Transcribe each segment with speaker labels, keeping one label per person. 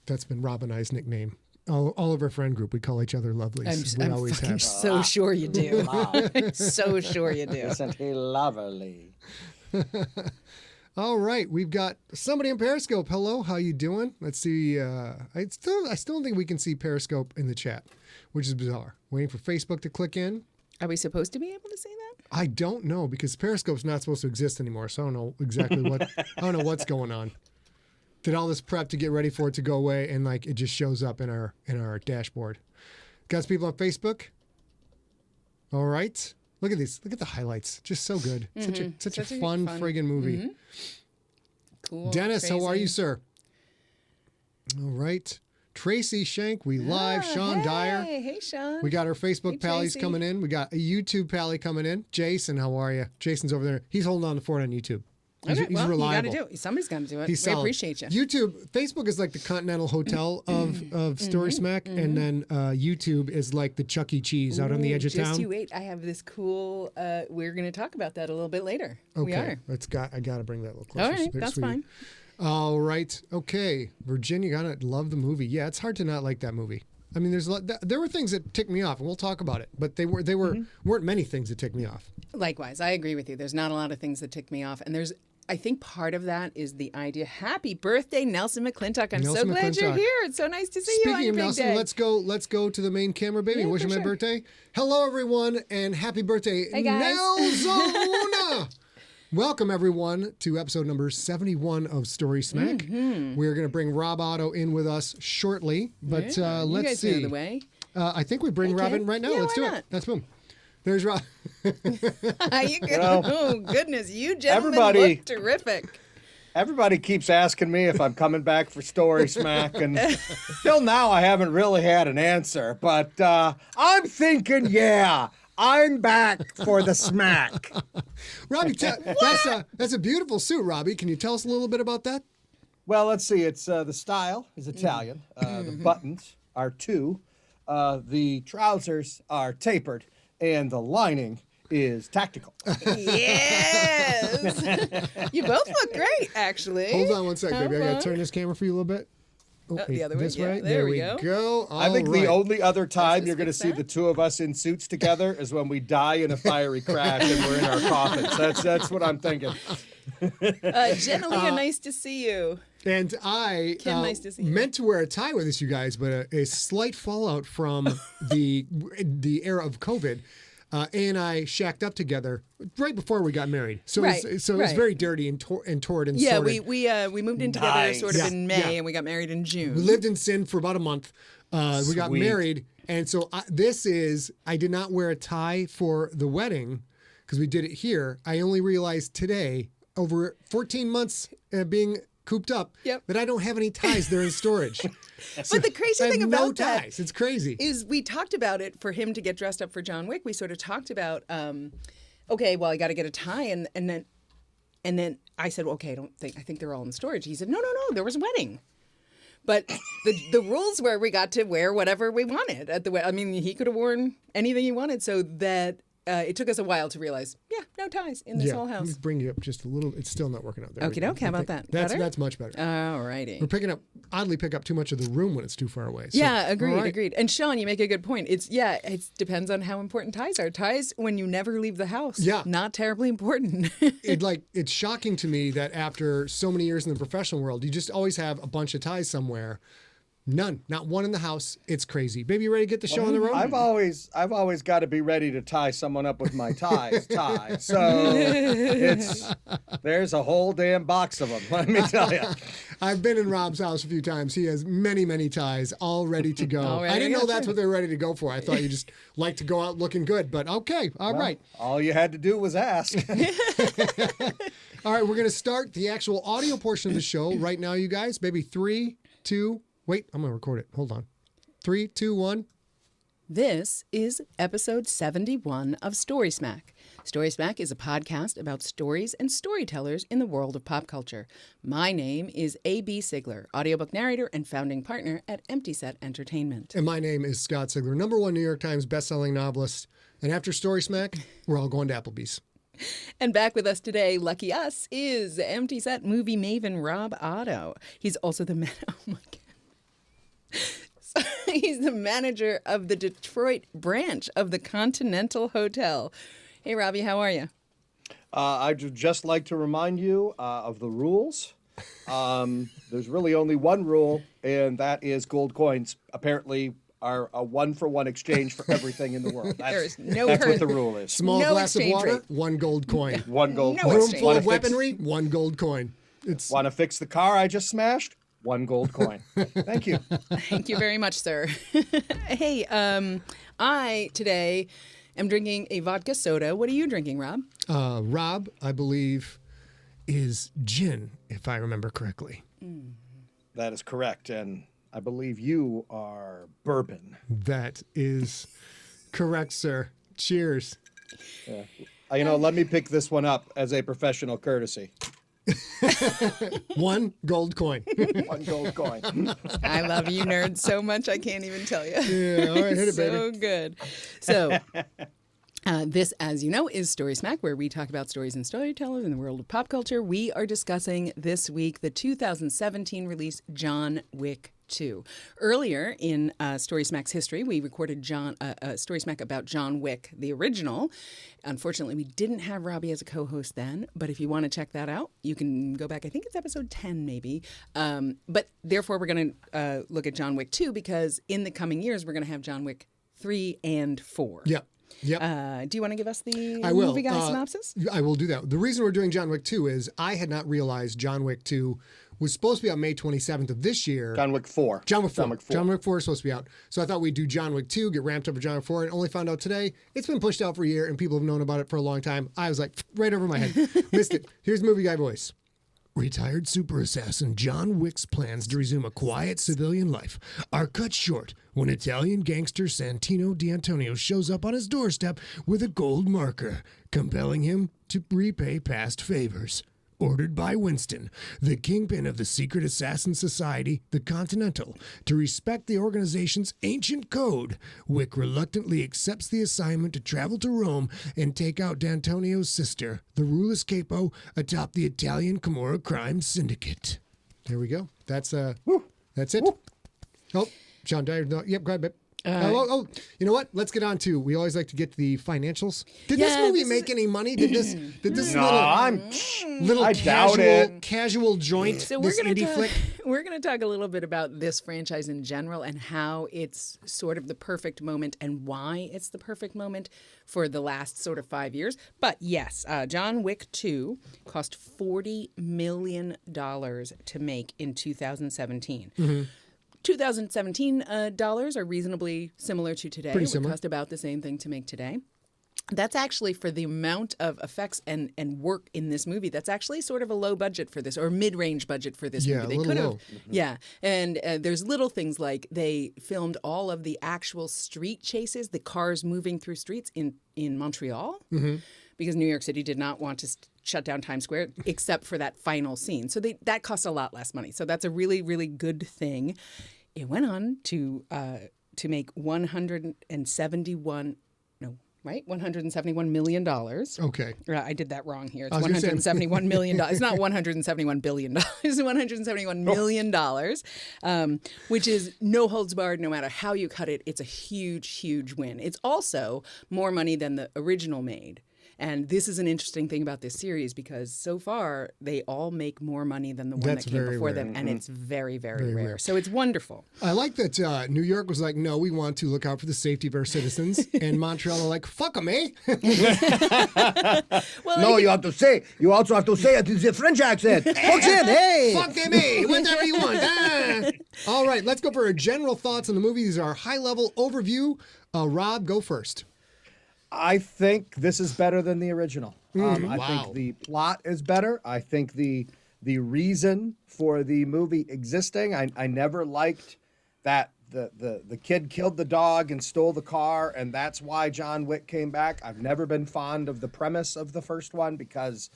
Speaker 1: That's been Rob and I's nickname. All of our friend group, we call each other lovelies.
Speaker 2: I'm
Speaker 1: always
Speaker 2: fucking
Speaker 1: have.
Speaker 2: so sure you do. So sure you do.
Speaker 3: Isn't he lovely?
Speaker 1: All right, we've got somebody in Periscope. Hello, how you doing? Let's see. I still don't think we can see Periscope in the chat, which is bizarre. Waiting for Facebook to click in.
Speaker 2: Are we supposed to be able to see that?
Speaker 1: I don't know because Periscope's not supposed to exist anymore, so I don't know exactly what. I don't know what's going on. Did all this prep to get ready for it to go away, and like it just shows up in our dashboard. Got some people on Facebook. All right, look at these. Look at the highlights. Just so good. Such a fun friggin' movie.
Speaker 2: Mm-hmm. Cool.
Speaker 1: Dennis,
Speaker 2: crazy.
Speaker 1: how are you, sir? All right. Tracy Shank, we live. Sean Dyer.
Speaker 2: Hey, Sean.
Speaker 1: We got our Facebook pallies
Speaker 2: Tracy.
Speaker 1: coming in. We got a YouTube pally coming in. Jason, how are you? Jason's over there. He's holding on the fort on YouTube. He's reliable.
Speaker 2: You got to do it. Somebody's got to do it.
Speaker 1: He's
Speaker 2: we
Speaker 1: solid.
Speaker 2: appreciate you.
Speaker 1: YouTube, Facebook is like the Continental Hotel of StorySmack, and then YouTube is like the Chuck E. Cheese out on the edge of town.
Speaker 2: Just you wait. I have this cool. We're going to talk about that a little bit later.
Speaker 1: Okay,
Speaker 2: We are.
Speaker 1: I got to bring that a little closer.
Speaker 2: All right,
Speaker 1: There,
Speaker 2: that's
Speaker 1: sweetie.
Speaker 2: fine.
Speaker 1: All right. Okay. Virginia, gotta love the movie. Yeah, it's hard to not like that movie. I mean, there were things that ticked me off, and we'll talk about it. But weren't many things that ticked me off.
Speaker 2: Likewise, I agree with you. There's not a lot of things that tick me off, and I think part of that is the idea. Happy birthday, Nelson McClintock! I'm so glad you're here. It's so nice to see you on
Speaker 1: Speaking
Speaker 2: your
Speaker 1: of
Speaker 2: big
Speaker 1: Nelson,
Speaker 2: day.
Speaker 1: let's go to the main camera, baby.
Speaker 2: Yeah,
Speaker 1: Wish him
Speaker 2: for
Speaker 1: a
Speaker 2: sure.
Speaker 1: birthday. Hello, everyone, and happy birthday,
Speaker 2: Hey, guys.
Speaker 1: Nelzona. Welcome, everyone, to episode number 71 of StorySmack. We're going to bring Rob Otto in with us shortly, but
Speaker 2: you
Speaker 1: let's
Speaker 2: guys
Speaker 1: see.
Speaker 2: know the way.
Speaker 1: I think we bring Rob
Speaker 2: Ken.
Speaker 1: in right now.
Speaker 2: Yeah,
Speaker 1: Let's do
Speaker 2: why
Speaker 1: it.
Speaker 2: not?
Speaker 1: That's boom. There's Rob.
Speaker 2: Oh goodness, you gentlemen
Speaker 3: everybody-
Speaker 2: look terrific.
Speaker 3: Everybody keeps asking me if I'm coming back for StorySmack, and till now I haven't really had an answer. But I'm thinking, yeah, I'm back for the smack.
Speaker 1: Robbie, that's a beautiful suit, Robbie. Can you tell us a little bit about that?
Speaker 3: Well, let's see. It's the style is Italian. The buttons are two. The trousers are tapered, and the lining is tactical.
Speaker 2: Yes, you both look great, actually.
Speaker 1: Hold on one sec, baby. I got to
Speaker 2: fun.
Speaker 1: turn this camera for you a little bit.
Speaker 2: The other way.
Speaker 1: This
Speaker 2: Yeah,
Speaker 1: way?
Speaker 2: there we
Speaker 1: go.
Speaker 2: go.
Speaker 3: I think
Speaker 1: All
Speaker 3: the
Speaker 1: right.
Speaker 3: only other time
Speaker 2: Let's
Speaker 3: you're going to
Speaker 2: fix
Speaker 3: see
Speaker 2: that.
Speaker 3: the two of us in suits together is when we die in a fiery crash and we're in our coffins. That's what I'm thinking.
Speaker 2: Gennalia, nice to see you.
Speaker 1: And I
Speaker 2: Kim, nice to see you.
Speaker 1: meant to wear a tie with this, you guys, but a slight fallout from the era of COVID. And I shacked up together right before we got married, so
Speaker 2: Right,
Speaker 1: it was
Speaker 2: right.
Speaker 1: very dirty and torn and
Speaker 2: Yeah,
Speaker 1: sorted.
Speaker 2: we moved in together
Speaker 3: Nice.
Speaker 2: sort of in May,
Speaker 1: Yeah.
Speaker 2: and we got married in June.
Speaker 1: We lived in sin for about a month. We got
Speaker 3: Sweet.
Speaker 1: married, and so I did not wear a tie for the wedding because we did it here. I only realized today, over 14 months being cooped up,
Speaker 2: Yep.
Speaker 1: that I don't have any ties. They're in storage.
Speaker 2: But the crazy
Speaker 1: I have
Speaker 2: thing
Speaker 1: no
Speaker 2: about that
Speaker 1: ties. It's crazy.
Speaker 2: is we talked about it for him to get dressed up for John Wick. We sort of talked about, okay, well, I got to get a tie, and then I said, well, okay, I think they're all in storage. He said, no, there was a wedding. But the rules were we got to wear whatever we wanted at the wedding. I mean, he could have worn anything he wanted, so that it took us a while to realize, yeah, no ties in this whole
Speaker 1: Let me
Speaker 2: house.
Speaker 1: bring you up just a little. It's still not working out there.
Speaker 2: Okie doke, how about that? Better?
Speaker 1: That's much better.
Speaker 2: All righty.
Speaker 1: We're oddly pick up too much of the room when it's too far away. So,
Speaker 2: Yeah, agreed,
Speaker 1: all right.
Speaker 2: agreed. And Sean, you make a good point. It depends on how important ties are. Ties when you never leave the house.
Speaker 1: Yeah.
Speaker 2: Not terribly important.
Speaker 1: It's shocking to me that after so many years in the professional world, you just always have a bunch of ties somewhere. None, not one in the house. It's crazy. Baby, you ready to get the show on the road?
Speaker 3: I've always got to be ready to tie someone up with my tie. So there's a whole damn box of them. Let me tell you.
Speaker 1: I've been in Rob's house a few times. He has many, many ties all ready to go.
Speaker 2: All ready
Speaker 1: I didn't
Speaker 2: to
Speaker 1: know
Speaker 2: go.
Speaker 1: that's what they're ready to go for. I thought you just like to go out looking good, but okay, all right.
Speaker 3: All you had to do was ask.
Speaker 1: All right, we're going to start the actual audio portion of the show right now, you guys. Baby, 3, 2, wait, I'm going to record it. Hold on. 3, 2, 1.
Speaker 2: This is episode 71 of StorySmack. StorySmack is a podcast about stories and storytellers in the world of pop culture. My name is A.B. Sigler, audiobook narrator and founding partner at Empty Set Entertainment.
Speaker 1: And my name is Scott Sigler, #1 New York Times bestselling novelist. And after StorySmack, we're all going to Applebee's.
Speaker 2: And back with us today, lucky us, is Empty Set movie maven Rob Otto. He's also the man. Oh my God. He's the manager of the Detroit branch of the Continental Hotel. Hey, Robbie, how are you?
Speaker 3: I'd just like to remind you of the rules. There's really only one rule, and that is gold coins apparently are a 1-for-1 exchange for everything in the world.
Speaker 2: There is no
Speaker 3: That's what the rule is.
Speaker 1: Small
Speaker 2: No
Speaker 1: glass of
Speaker 2: exchange
Speaker 1: water,
Speaker 2: rate.
Speaker 1: 1 gold coin.
Speaker 3: 1 gold
Speaker 2: No
Speaker 3: coin.
Speaker 1: Room
Speaker 2: exchange.
Speaker 1: full
Speaker 3: Wanna
Speaker 1: of
Speaker 3: fix-
Speaker 1: weaponry, 1 gold coin. It's
Speaker 3: Want to fix the car I just smashed? 1 gold coin. Thank you.
Speaker 2: Thank you very much, sir. Hey, I today am drinking a vodka soda. What are you drinking, Rob?
Speaker 1: Rob, I believe, is gin, if I remember correctly.
Speaker 3: That is correct, and I believe you are bourbon.
Speaker 1: That is correct, sir. Cheers.
Speaker 3: Let me pick this one up as a professional courtesy.
Speaker 1: 1 gold coin.
Speaker 3: 1 gold coin.
Speaker 2: I love you nerds so much I can't even tell you.
Speaker 1: Yeah, all right, hit it,
Speaker 2: So
Speaker 1: baby.
Speaker 2: good. So this, as you know, is StorySmack, where we talk about stories and storytellers in the world of pop culture. We are discussing this week the 2017 release John Wick 2. Earlier in StorySmack's history, we recorded StorySmack about John Wick, the original. Unfortunately, we didn't have Robbie as a co-host then, but if you want to check that out, you can go back. I think it's episode 10, maybe. But therefore, we're going to look at John Wick 2 because in the coming years, we're going to have John Wick 3 and 4.
Speaker 1: Yep.
Speaker 2: Do you want to give us the
Speaker 1: I will.
Speaker 2: movie guy synopsis?
Speaker 1: I will do that. The reason we're doing John Wick 2 is I had not realized John Wick 2 was supposed to be on May 27th of this year.
Speaker 3: John Wick 4.
Speaker 1: John Wick 4.
Speaker 3: John Wick 4.
Speaker 1: John Wick 4 is supposed to be out. So I thought we'd do John Wick 2, get ramped up for John Wick 4, and only found out today it's been pushed out for a year and people have known about it for a long time. I was like, right over my head. Missed it. Here's movie guy voice. Retired super assassin John Wick's plans to resume a quiet civilian life are cut short when Italian gangster Santino D'Antonio shows up on his doorstep with a gold marker, compelling him to repay past favors. Ordered by Winston, the kingpin of the secret assassin society, the Continental, to respect the organization's ancient code, Wick reluctantly accepts the assignment to travel to Rome and take out D'Antonio's sister, the ruleless capo, atop the Italian Camorra crime syndicate. There we go. That's it. Oh, John Dyer. No, yep, go ahead, babe. You know what? Let's get on to. We always like to get to the financials. Did this movie make any money? Did this little
Speaker 3: I doubt it.
Speaker 1: casual joint?
Speaker 2: So
Speaker 1: this indie flick.
Speaker 2: we're going to talk a little bit about this franchise in general and how it's sort of the perfect moment and why it's the perfect moment for the last sort of 5 years. But yes, John Wick 2 cost $40 million to make in 2017. 2017 dollars are reasonably similar to today.
Speaker 1: Pretty
Speaker 2: It would
Speaker 1: similar.
Speaker 2: cost about the same thing to make today. That's actually for the amount of effects and work in this movie. That's actually sort of a low budget for this, or mid-range budget for this
Speaker 1: Yeah,
Speaker 2: movie.
Speaker 1: a little low.
Speaker 2: Yeah, and there's little things like they filmed all of the actual street chases, the cars moving through streets in Montreal, because New York City did not want to shut down Times Square except for that final scene. So that cost a lot less money. So that's a really, really good thing. It went on to make $171 million.
Speaker 1: Okay.
Speaker 2: I did that wrong here. It's
Speaker 1: I was gonna say-
Speaker 2: $171 million. It's not $171 billion. It's $171 million, which is no holds barred. No matter how you cut it, it's a huge, huge win. It's also more money than the original made. And this is an interesting thing about this series because so far they all make more money than the one
Speaker 1: That's
Speaker 2: that came
Speaker 1: very
Speaker 2: before
Speaker 1: rare.
Speaker 2: them. And it's very, very,
Speaker 1: Very
Speaker 2: rare.
Speaker 1: rare.
Speaker 2: So it's wonderful.
Speaker 1: I like that New York was like, no, we want to look out for the safety of our citizens. And Montreal are like, fuck them, eh?
Speaker 2: Well,
Speaker 3: No, you also have to say it in the French accent. Fuck it, hey!
Speaker 1: Fuck them, eh? Whatever you want. Ah. All right, let's go for our general thoughts on the movie. These are our high-level overview. Rob, go first.
Speaker 3: I think this is better than the original. I
Speaker 1: wow.
Speaker 3: think the plot is better. I think the reason for the movie existing, I never liked that the kid killed the dog and stole the car, and that's why John Wick came back. I've never been fond of the premise of the first one because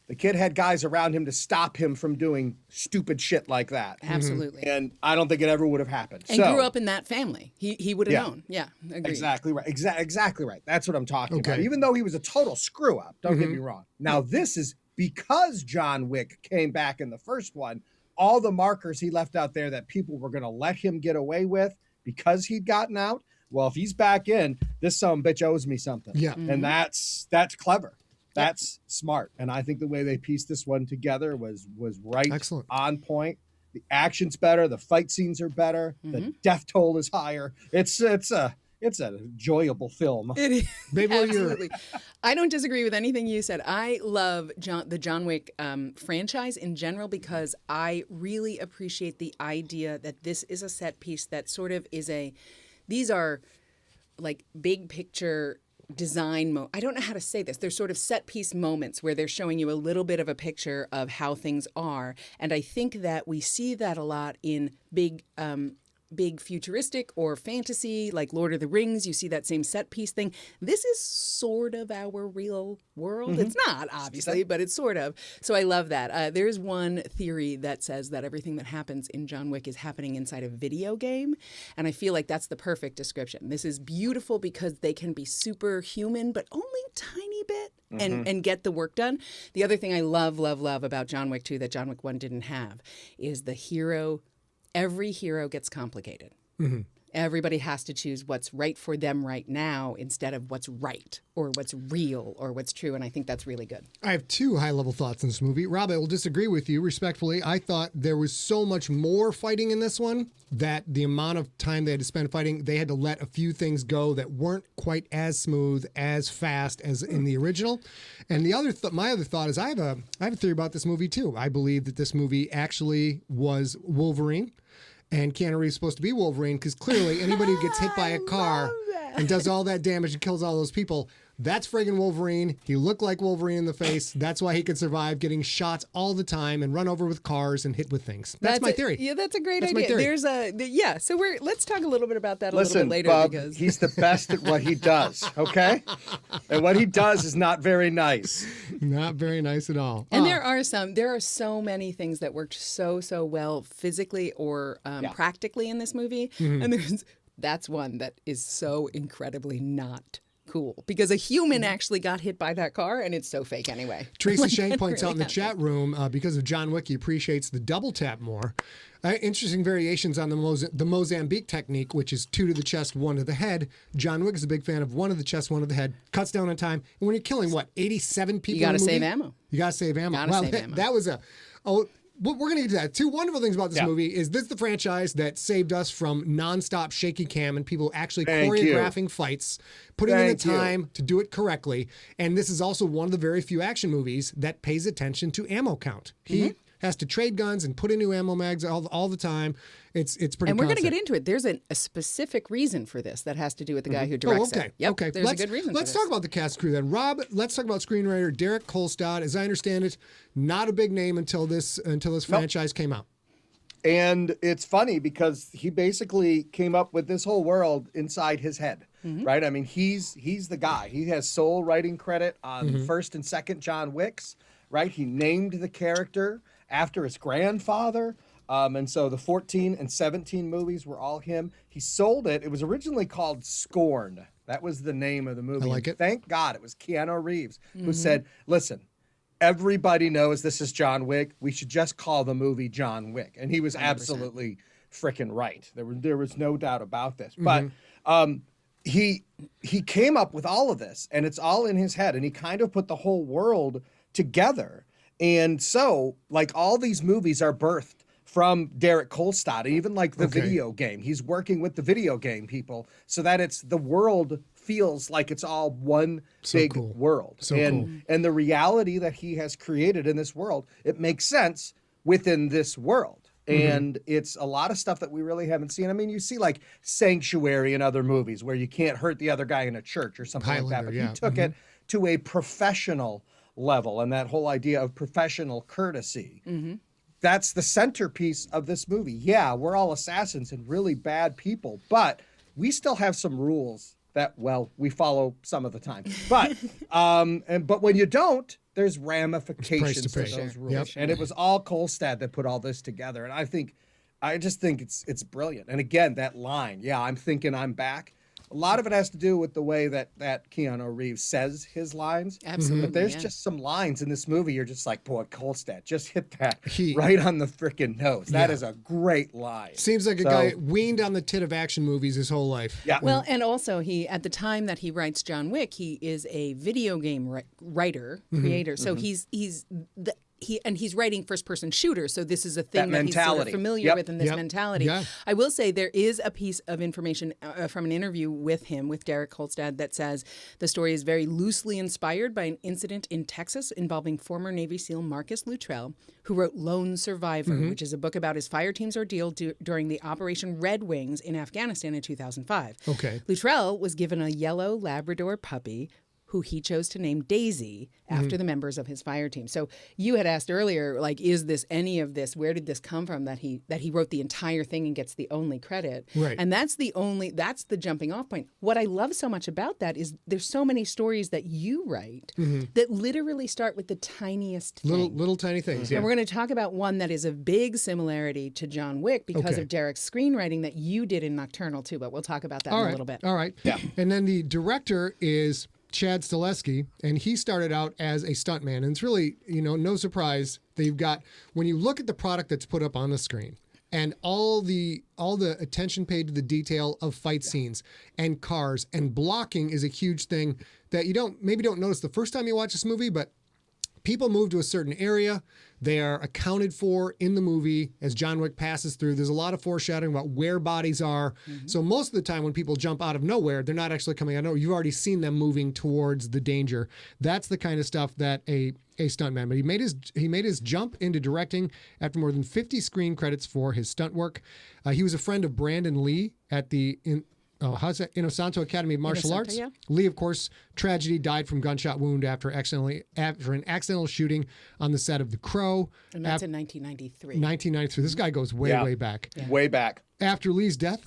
Speaker 3: the kid had guys around him to stop him from doing stupid shit like that.
Speaker 2: absolutely.
Speaker 3: And I don't think it ever would have happened.
Speaker 2: And grew up in that family. He would have
Speaker 3: Yeah.
Speaker 2: known. Yeah, agreed.
Speaker 3: Exactly right. Exactly right. That's what I'm talking about.
Speaker 1: Okay.
Speaker 3: Even though he was a total screw up, don't get me wrong. Now, this is because John Wick came back in the first one, all the markers he left out there that people were going to let him get away with, because he'd gotten out. Well, if he's back in, this son-of-a-bitch owes me something.
Speaker 1: Yeah.
Speaker 3: And that's clever. That's smart. And I think the way they pieced this one together was right.
Speaker 1: Excellent.
Speaker 3: On point. The action's better. The fight scenes are better. The death toll is higher. It's an enjoyable film.
Speaker 2: It is.
Speaker 1: Baby, what are your-
Speaker 2: Absolutely. I don't disagree with anything you said. I love the John Wick franchise in general because I really appreciate the idea that this is a set piece that sort of is these are like big picture design I don't know how to say this. They're sort of set piece moments where they're showing you a little bit of a picture of how things are. And I think that we see that a lot in big futuristic or fantasy, like Lord of the Rings. You see that same set piece thing. This is sort of our real world. It's not, obviously, but it's sort of. So I love that. There's one theory that says that everything that happens in John Wick is happening inside a video game. And I feel like that's the perfect description. This is beautiful because they can be superhuman, but only a tiny bit and get the work done. The other thing I love about John Wick 2 that John Wick 1 didn't have is the hero. Every hero gets complicated. Everybody has to choose what's right for them right now instead of what's right or what's real or what's true. And I think that's really good.
Speaker 1: I have two high-level thoughts in this movie. Rob, I will disagree with you respectfully. I thought there was so much more fighting in this one that the amount of time they had to spend fighting, they had to let a few things go that weren't quite as smooth, as fast as in the original. And the other my other thought is I have a theory about this movie too. I believe that this movie actually was Wolverine. And Keanu Reeves is supposed to be Wolverine because clearly anybody who gets hit by a car and does all that damage and kills all those people, that's friggin' Wolverine. He looked like Wolverine in the face. That's why he could survive getting shot all the time and run over with cars and hit with things. That's my theory.
Speaker 2: Yeah, that's a great
Speaker 1: That's
Speaker 2: idea.
Speaker 1: my theory.
Speaker 2: There's so let's talk a little bit about that
Speaker 3: Listen,
Speaker 2: little bit later
Speaker 3: Bob,
Speaker 2: because
Speaker 3: he's the best at what he does, okay? And what he does is not very nice.
Speaker 1: Not very nice at all.
Speaker 2: And there are so many things that worked so well physically or practically in this movie. And that's one that is so incredibly not cool because a human actually got hit by that car and it's so fake anyway.
Speaker 1: Tracy Shane points out in the chat room, because of John Wick, he appreciates the double tap more. Interesting variations on the Mozambique technique, which is 2 to the chest, 1 to the head. John Wick is a big fan of 1 to the chest, 1 to the head. Cuts down on time. And when you're killing, 87 people
Speaker 2: You got to
Speaker 1: in the movie?
Speaker 2: save ammo.
Speaker 1: You got to save ammo. That was we're going to get to that. Two wonderful things about this movie is this is the franchise that saved us from nonstop shaky cam and people actually choreographing fights, putting in the time to do it correctly. And this is also one of the very few action movies that pays attention to ammo count. He has to trade guns and put in new ammo mags all the time. It's pretty.
Speaker 2: And we're going to
Speaker 1: constant.
Speaker 2: get into it. There's a specific reason for this that has to do with the guy who directs it. Yep,
Speaker 1: Okay.
Speaker 2: There's a good reason.
Speaker 1: Let's talk about the cast crew then. Rob, let's talk about screenwriter Derek Colstad. As I understand it, not a big name until this franchise came out.
Speaker 3: And it's funny because he basically came up with this whole world inside his head, right? I mean, he's the guy. He has sole writing credit on first and second John Wicks, right? He named the character after his grandfather. And so the 14 and 17 movies were all him. He sold it. It was originally called Scorn. That was the name of the movie.
Speaker 1: I like it.
Speaker 3: Thank God it was Keanu Reeves who said, listen, everybody knows this is John Wick. We should just call the movie John Wick. And he was 100%. Absolutely freaking right. There was no doubt about this. But he came up with all of this, and it's all in his head. And he kind of put the whole world together. And so, like, all these movies are birthed from Derek Kolstad, even like the video game. He's working with the video game people so that the world feels like it's all one big world. And the reality that he has created in this world, it makes sense within this world. And it's a lot of stuff that we really haven't seen. I mean, you see like Sanctuary in other movies where you can't hurt the other guy in a church or something like that. But he took it to a professional level, and that whole idea of professional courtesy. That's the centerpiece of this movie. Yeah, we're all assassins and really bad people, but we still have some rules that, well, we follow some of the time. But but when you don't, there's ramifications to those rules. And it was all Kolstad that put all this together. And I just think it's brilliant. And again, that line, I'm thinking I'm back. A lot of it has to do with the way that Keanu Reeves says his lines.
Speaker 2: Absolutely.
Speaker 3: But there's just some lines in this movie you're just like, boy, Colstad just hit that right on the freaking nose. That is a great line.
Speaker 1: Seems like a guy weaned on the tit of action movies his whole life.
Speaker 3: Yeah.
Speaker 2: Well, and also at the time that he writes John Wick, he is a video game writer, creator. So he's writing first-person shooters, so this is a thing that he's sort of familiar with in this mentality.
Speaker 1: Yeah.
Speaker 2: I will say there is a piece of information from an interview with him, with Derek Kolstad, that says the story is very loosely inspired by an incident in Texas involving former Navy SEAL Marcus Luttrell, who wrote Lone Survivor, which is a book about his fire team's ordeal during the Operation Red Wings in Afghanistan in 2005.
Speaker 1: Okay.
Speaker 2: Luttrell was given a yellow Labrador puppy who he chose to name Daisy after the members of his fire team. So you had asked earlier, like, is this any of this? Where did this come from that he wrote the entire thing and gets the only credit?
Speaker 1: Right.
Speaker 2: And that's the jumping off point. What I love so much about that is there's so many stories that you write that literally start with the tiniest thing.
Speaker 1: Little tiny things. Yeah.
Speaker 2: And we're going to talk about one that is a big similarity to John Wick because of Derek's screenwriting that you did in Nocturnal too, but we'll talk about that in a little bit.
Speaker 1: All right. Yeah. And then the director is Chad Stillesky, and he started out as a stuntman. And it's really, no surprise that you've got, when you look at the product that's put up on the screen and all the attention paid to the detail of fight scenes and cars and blocking is a huge thing that you maybe don't notice the first time you watch this movie, but people move to a certain area. They are accounted for in the movie as John Wick passes through. There's a lot of foreshadowing about where bodies are. So most of the time when people jump out of nowhere, they're not actually coming out of nowhere. You've already seen them moving towards the danger. That's the kind of stuff that a stuntman. But he made his jump into directing after more than 50 screen credits for his stunt work. He was a friend of Brandon Lee at the Inosanto Academy of Martial Arts.
Speaker 2: Yeah.
Speaker 1: Lee, of course, tragedy, died from gunshot wound after an accidental shooting on the set of The Crow.
Speaker 2: And that's in 1993.
Speaker 1: 1993. This guy goes way back.
Speaker 3: Yeah. Way back.
Speaker 1: After Lee's death,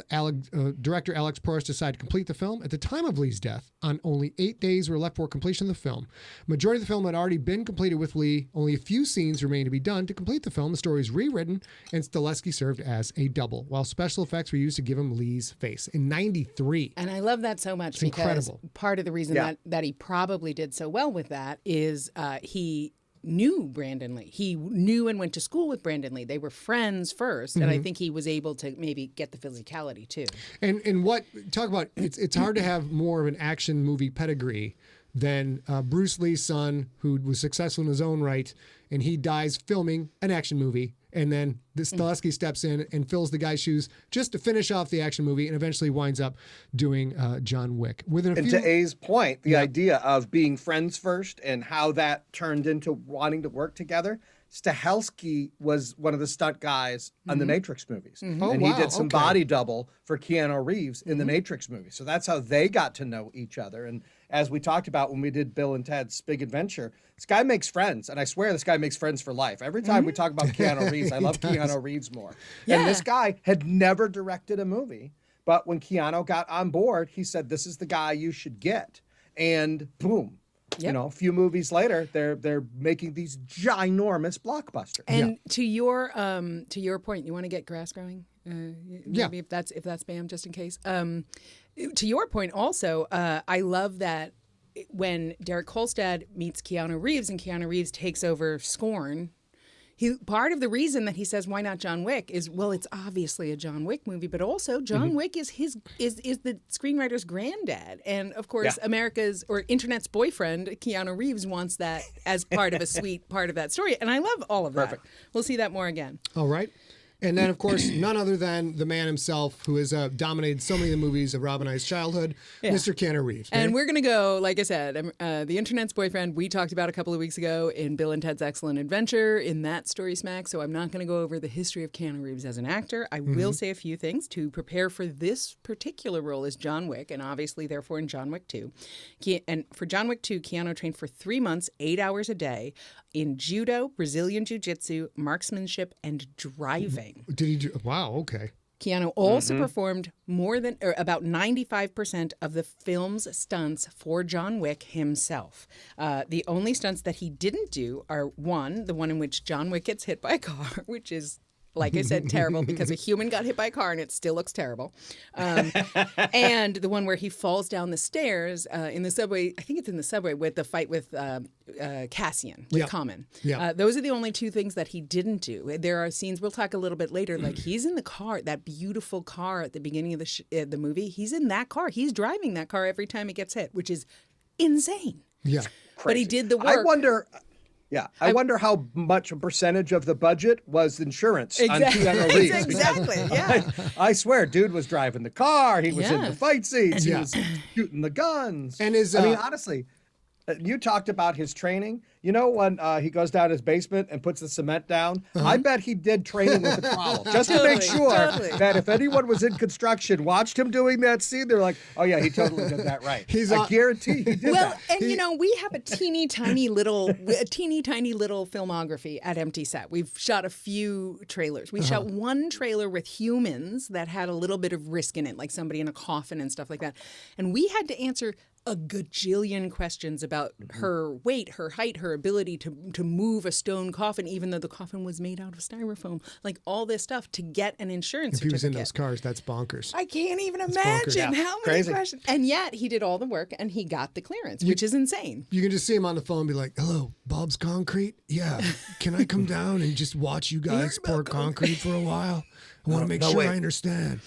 Speaker 1: director Alex Proyas decided to complete the film. At the time of Lee's death, on only 8 days were left for completion of the film. Majority of the film had already been completed with Lee. Only a few scenes remained to be done. To complete the film, the story is rewritten, and Stillesky served as a double, while special effects were used to give him Lee's face in 93.
Speaker 2: And I love that so much
Speaker 1: It's
Speaker 2: because
Speaker 1: incredible.
Speaker 2: part of the reason that he probably did so well with that is he knew Brandon Lee. He knew and went to school with Brandon Lee. They were friends first, and I think he was able to maybe get the physicality too.
Speaker 1: And talk about it's hard to have more of an action movie pedigree than Bruce Lee's son, who was successful in his own right, and he dies filming an action movie. And then Stillesky steps in and fills the guy's shoes just to finish off the action movie, and eventually winds up doing John Wick.
Speaker 3: To A's point, the idea of being friends first and how that turned into wanting to work together. Stillesky was one of the stunt guys on the Matrix movies. And he did some body double for Keanu Reeves in the Matrix movie. So that's how they got to know each other. And as we talked about when we did Bill and Ted's Big Adventure, this guy makes friends. And I swear this guy makes friends for life. Every time we talk about Keanu Reeves, I love Keanu Reeves more.
Speaker 2: Yeah.
Speaker 3: And this guy had never directed a movie. But when Keanu got on board, he said, this is the guy you should get. And boom.
Speaker 2: Yep.
Speaker 3: A few movies later, they're making these ginormous blockbusters.
Speaker 2: And to your point, you want to get grass growing? Maybe if that's spam, just in case. To your point, also, I love that when Derek Kolstad meets Keanu Reeves and Keanu Reeves takes over Scorn. Part of the reason that he says why not John Wick is, well, it's obviously a John Wick movie, but also John Wick is the screenwriter's granddad, and of course America's or internet's boyfriend Keanu Reeves wants that as part of a sweet part of that story, and I love all of that.
Speaker 3: Perfect.
Speaker 2: We'll see that more again.
Speaker 1: All right. And then, of course, none other than the man himself who has dominated so many of the movies of Rob and I's childhood, Mr. Keanu Reeves.
Speaker 2: And we're going to go, like I said, the internet's boyfriend we talked about a couple of weeks ago in Bill and Ted's Excellent Adventure in that StorySmack, so I'm not going to go over the history of Keanu Reeves as an actor. I will say a few things to prepare for this particular role as John Wick, and obviously, therefore, in John Wick 2. And for John Wick 2, Keanu trained for 3 months, 8 hours a day, in judo, Brazilian jiu-jitsu, marksmanship, and driving.
Speaker 1: Did he do? Wow. Okay.
Speaker 2: Keanu also performed about 95% of the film's stunts for John Wick himself. The only stunts that he didn't do are the one in which John Wick gets hit by a car, which is Like I said, terrible because a human got hit by a car and it still looks terrible. And the one where he falls down the stairs in the subway, I think it's in the subway with the fight with Cassian, with Common.
Speaker 1: Yeah.
Speaker 2: Those are the only two things that he didn't do. There are scenes, we'll talk a little bit later, like he's in the car, that beautiful car at the beginning of the movie. He's in that car. He's driving that car every time it gets hit, which is insane.
Speaker 1: Yeah.
Speaker 2: But he did the work.
Speaker 3: I wonder how much a percentage of the budget was insurance on Keanu Reeves.
Speaker 2: Exactly, yeah.
Speaker 3: I swear, dude was driving the car. He was in the fight seats. He
Speaker 1: Yeah.
Speaker 3: was shooting the guns.
Speaker 1: And his,
Speaker 3: I mean, honestly, you talked about his training. You know when he goes down his basement and puts the cement down? I bet he did training with a trowel just to make sure that if anyone was in construction, watched him doing that scene, they're like, oh yeah, he totally did that right. I guarantee he did that.
Speaker 2: And you know, we have a teeny tiny little filmography at Empty Set. We've shot a few trailers. We shot one trailer with humans that had a little bit of risk in it, like somebody in a coffin and stuff like that. And we had to answer a gajillion questions about her weight, her height, her ability to move a stone coffin, even though the coffin was made out of styrofoam, like all this stuff to get an insurance
Speaker 1: If he was in
Speaker 2: certificate.
Speaker 1: those cars, that's bonkers.
Speaker 2: I can't even imagine how many questions. And yet he did all the work and he got the clearance, which is insane.
Speaker 1: You can just see him on the phone and be like, hello, Bob's Concrete? Yeah. Can I come down and just watch you guys pour concrete for a while? I want to make sure I understand.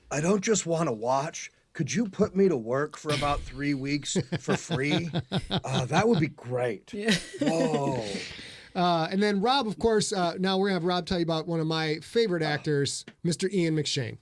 Speaker 3: I don't just want to watch. Could you put me to work for about 3 weeks for free? That would be great. Yeah. Whoa.
Speaker 1: And then Rob, of course, now we're going to have Rob tell you about one of my favorite actors, Mr. Ian Mcshane.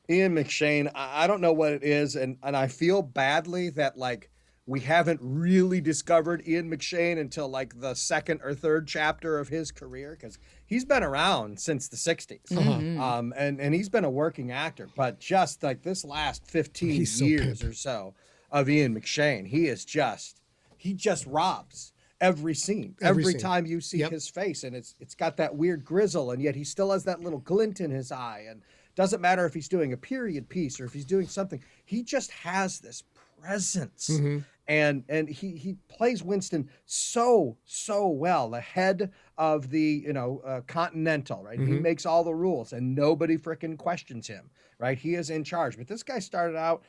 Speaker 3: Ian Mcshane, I don't know what it is, and I feel badly that, like, we haven't really discovered Ian Mcshane until, like, the second or third chapter of his career, because he's been around since the 60s. And he's been a working actor, but just, like, this last 15 years or so of Ian Mcshane, he just robs every scene. Every time you see his face, and it's got that weird grizzle, and yet he still has that little glint in his eye, and doesn't matter if he's doing a period piece or if he's doing something, he just has this presence. And he plays Winston so well, the head of the Continental, right? He makes all the rules and nobody frickin' questions him, right? He is in charge. But this guy started out,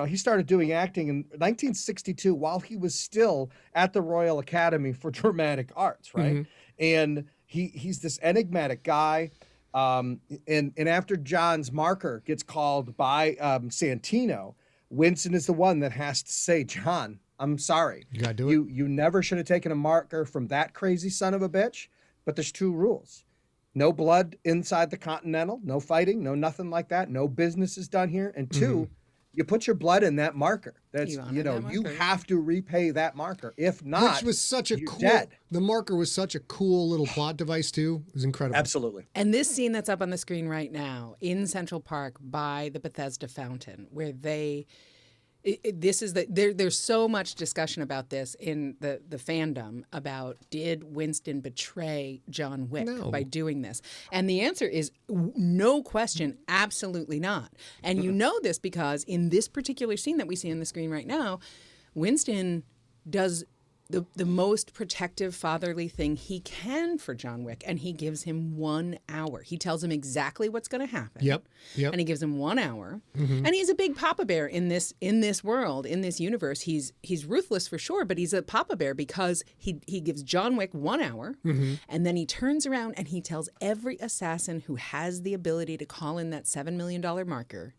Speaker 3: he started doing acting in 1962 while he was still at the Royal Academy for Dramatic Arts, right? And he's this enigmatic guy. And after John's marker gets called by Santino, Winston is the one that has to say, John, I'm sorry.
Speaker 1: You gotta do it.
Speaker 3: You never should have taken a marker from that crazy son of a bitch, but there's 2 rules. No blood inside the Continental, no fighting, no nothing like that. No business is done here. And 2, you put your blood in that marker. That's, you have to repay that marker. If not,
Speaker 1: which was such a
Speaker 3: dead.
Speaker 1: The marker was such a cool little plot device too. It was incredible.
Speaker 3: Absolutely.
Speaker 2: And this scene that's up on the screen right now in Central Park by the Bethesda Fountain, where there's so much discussion about this in the fandom about, did Winston betray John Wick by doing this? And the answer is no question, absolutely not. And you know this because in this particular scene that we see on the screen right now, Winston does the most protective fatherly thing he can for John Wick, and he gives him 1 hour. He tells him exactly what's going to happen. Yep. And he gives him 1 hour. And he's a big papa bear in this world, in this universe. He's ruthless for sure, but he's a papa bear because he gives John Wick 1 hour, and then he turns around and he tells every assassin who has the ability to call in that $7 million marker,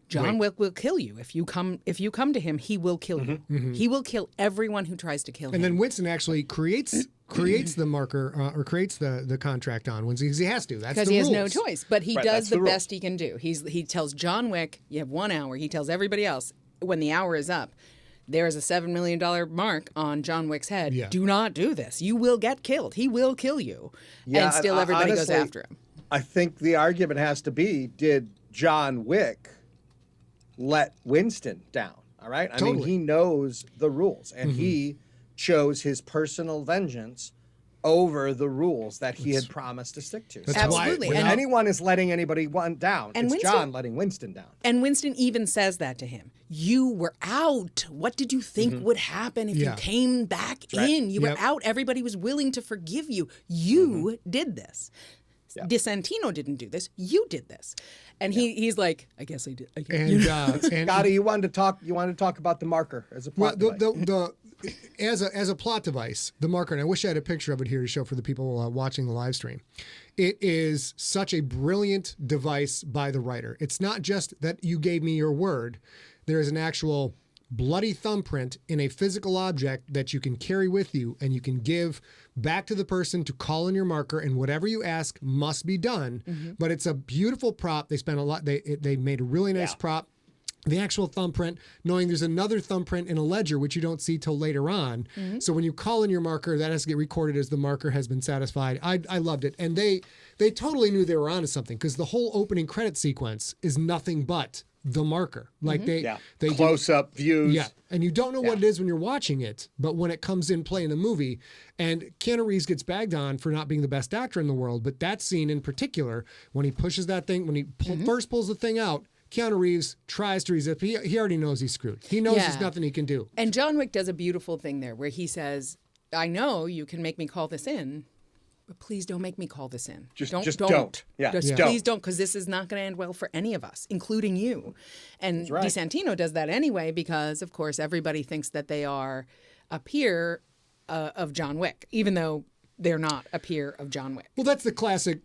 Speaker 2: John Wick will kill you. If you come to him, he will kill you. He will kill everyone who tries to kill him.
Speaker 1: And then Winston actually creates the marker or creates the contract on Winston because he has to. That's
Speaker 2: because
Speaker 1: the
Speaker 2: he
Speaker 1: rules.
Speaker 2: has no choice. But he does the best he can do. He tells John Wick, you have 1 hour. He tells everybody else, when the hour is up, there is a $7 million mark on John Wick's head. Yeah. Do not do this. You will get killed. He will kill you. Yeah, and still everybody honestly, goes after him.
Speaker 3: I think the argument has to be, did John Wick let Winston down? All right. I mean, he knows the rules, and he chose his personal vengeance over the rules that he had promised to stick to.
Speaker 2: Absolutely.
Speaker 3: When anyone is letting anybody down, it's John letting Winston down.
Speaker 2: And Winston even says that to him. You were out. What did you think would happen if you came back in? You were out. Everybody was willing to forgive you. You did this. DiSantino didn't do this. You did this. And he's like, I guess I did.
Speaker 1: And
Speaker 3: Scotty, you wanted to talk about the marker as a plot device.
Speaker 1: As a plot device, the marker, and I wish I had a picture of it here to show for the people watching the live stream. It is such a brilliant device by the writer. It's not just that you gave me your word. There is an actual bloody thumbprint in a physical object that you can carry with you, and you can give back to the person to call in your marker, and whatever you ask must be done. But it's a beautiful prop. They spent a lot. They made a really nice prop. The actual thumbprint, knowing there's another thumbprint in a ledger, which you don't see till later on. So when you call in your marker, that has to get recorded as the marker has been satisfied. I loved it. And they totally knew they were onto something, because the whole opening credit sequence is nothing but the marker. Like they
Speaker 3: close-up views.
Speaker 1: Yeah. And you don't know what it is when you're watching it, but when it comes in play in the movie, and Keanu Reeves gets bagged on for not being the best actor in the world, but that scene in particular, when he pushes that thing, when he first pulls the thing out, Keanu Reeves tries to resist. He already knows he's screwed. He knows there's nothing he can do.
Speaker 2: And John Wick does a beautiful thing there where he says, I know you can make me call this in, but please don't make me call this in.
Speaker 3: Just don't.
Speaker 2: Yeah. Please don't, because this is not going to end well for any of us, including you. And DiSantino does that anyway because, of course, everybody thinks that they are a peer of John Wick, even though they're not a peer of John Wick.
Speaker 1: Well, that's the classic.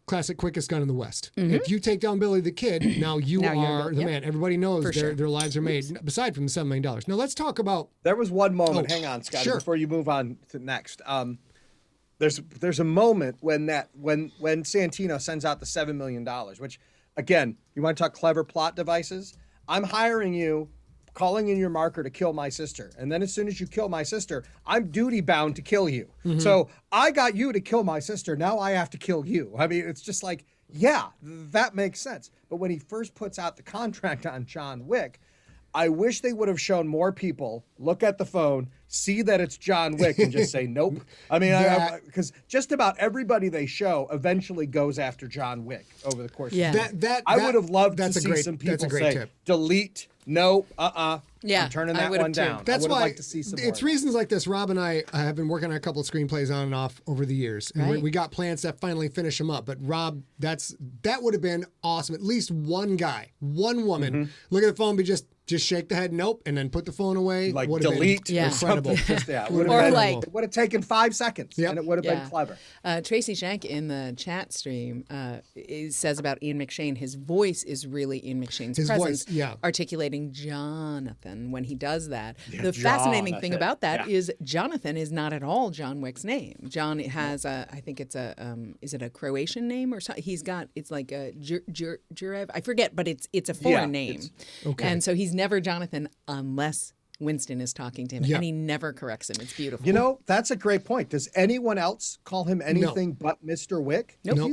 Speaker 1: Classic quickest gun in the West. If you take down Billy the Kid, now you are the man. Everybody knows their lives are made. Aside from the $7 million. Now let's talk about.
Speaker 3: There was one moment. Hang on, Scott. Before you move on to next. There's a moment when Santino sends out the $7 million, which, again, you want to talk clever plot devices? I'm hiring you, calling in your marker to kill my sister. And then as soon as you kill my sister, I'm duty bound to kill you. So I got you to kill my sister. Now I have to kill you. I mean, it's just like, yeah, that makes sense. But when he first puts out the contract on John Wick, I wish they would have shown more people look at the phone, see that it's John Wick, and just say nope. I mean, because just about everybody they show eventually goes after John Wick over the course.
Speaker 1: Yeah,
Speaker 3: I would have loved to see some people say
Speaker 1: tip.
Speaker 3: Delete. No,
Speaker 2: Yeah,
Speaker 3: I'm turning that one down.
Speaker 1: That's why
Speaker 3: like to see some
Speaker 1: it's
Speaker 3: more
Speaker 1: reasons like this. Rob and I have been working on a couple of screenplays on and off over the years, and we got plans to finally finish them up. But Rob, that would have been awesome. At least one guy, one woman, look at the phone, be just shake the head, nope, and then put the phone away.
Speaker 3: Like delete,
Speaker 1: incredible.
Speaker 3: It would have taken 5 seconds, and it would have been clever.
Speaker 2: Tracy Shank in the chat stream says about Ian McShane, his voice is really Ian McShane's presence, articulating Jonathan when he does that. The fascinating thing about that is Jonathan is not at all John Wick's name. John has I think it's is it a Croatian name or something? He's got, it's like a Jurev, I forget, but it's a foreign name. And so he's never Jonathan unless Winston is talking to him, and he never corrects him. It's beautiful.
Speaker 3: You know, that's a great point. Does anyone else call him anything but Mr. Wick?
Speaker 2: Nope.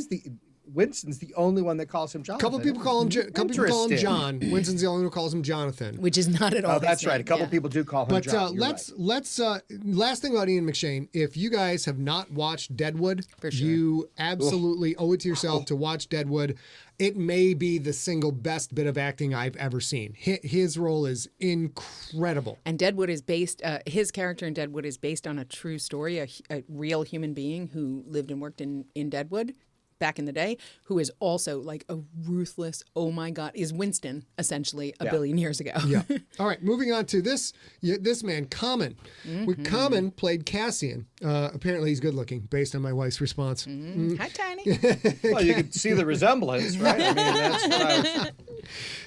Speaker 3: Winston's the only one that calls him Jonathan.
Speaker 1: Couple people call him John. Winston's the only one who calls him Jonathan,
Speaker 2: which is not at all.
Speaker 3: Oh, that's right. A couple people do call him John.
Speaker 1: But let's last thing about Ian McShane. If you guys have not watched Deadwood, you absolutely owe it to yourself to watch Deadwood. It may be the single best bit of acting I've ever seen. His role is incredible.
Speaker 2: And Deadwood is based, his character in Deadwood is based on a true story, a real human being who lived and worked in Deadwood back in the day, who is also like a ruthless, oh my God, is Winston essentially a billion years ago.
Speaker 1: All right, moving on to this man, Common. Common played Cassian. Apparently he's good looking, based on my wife's response.
Speaker 2: Hi, Tiny.
Speaker 3: Well, you can see the resemblance, right? I mean, that's what I was...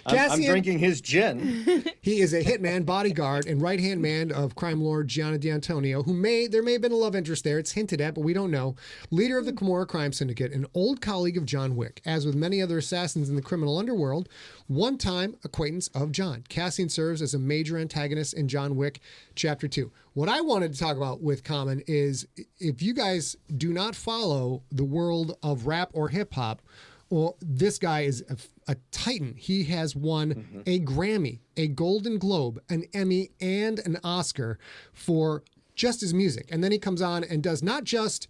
Speaker 3: I'm drinking his gin.
Speaker 1: He is a hitman, bodyguard, and right-hand man of crime lord Gianna D'Antonio, there may have been a love interest there. It's hinted at, but we don't know. Leader of the Camorra crime syndicate, an old colleague of John Wick. As with many other assassins in the criminal underworld, one-time acquaintance of John. Cassian serves as a major antagonist in John Wick Chapter 2. What I wanted to talk about with Common is, if you guys do not follow the world of rap or hip-hop, well, this guy is a titan. He has won a Grammy, a Golden Globe, an Emmy, and an Oscar for just his music. And then he comes on and does not just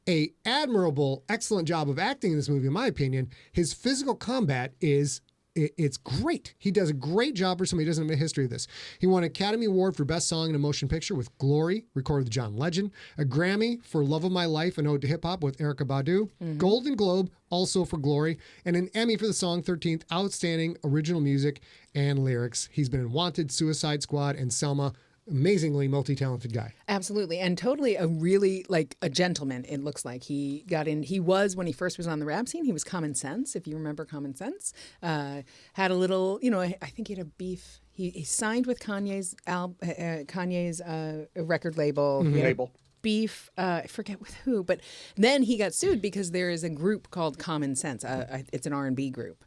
Speaker 1: a admirable, excellent job of acting in this movie, in my opinion. His physical combat is it's great. He does a great job for somebody who doesn't have a history of this. He won an Academy Award for Best Song in a Motion Picture with Glory, recorded with John Legend. A Grammy for Love of My Life, an ode to hip hop with Erykah Badu. Golden Globe, also for Glory. And an Emmy for the song 13th, Outstanding Original Music and Lyrics. He's been in Wanted, Suicide Squad, and Selma. Amazingly multi-talented guy.
Speaker 2: Absolutely. And totally a really like a gentleman, it looks like. He got in, he was, when he first was on the rap scene, he was Common Sense, if you remember Common Sense. Had a little, I think he had a beef. He signed with Kanye's record label.
Speaker 3: Label.
Speaker 2: Beef, I forget with who, but then he got sued because there is a group called Common Sense. It's an R&B group.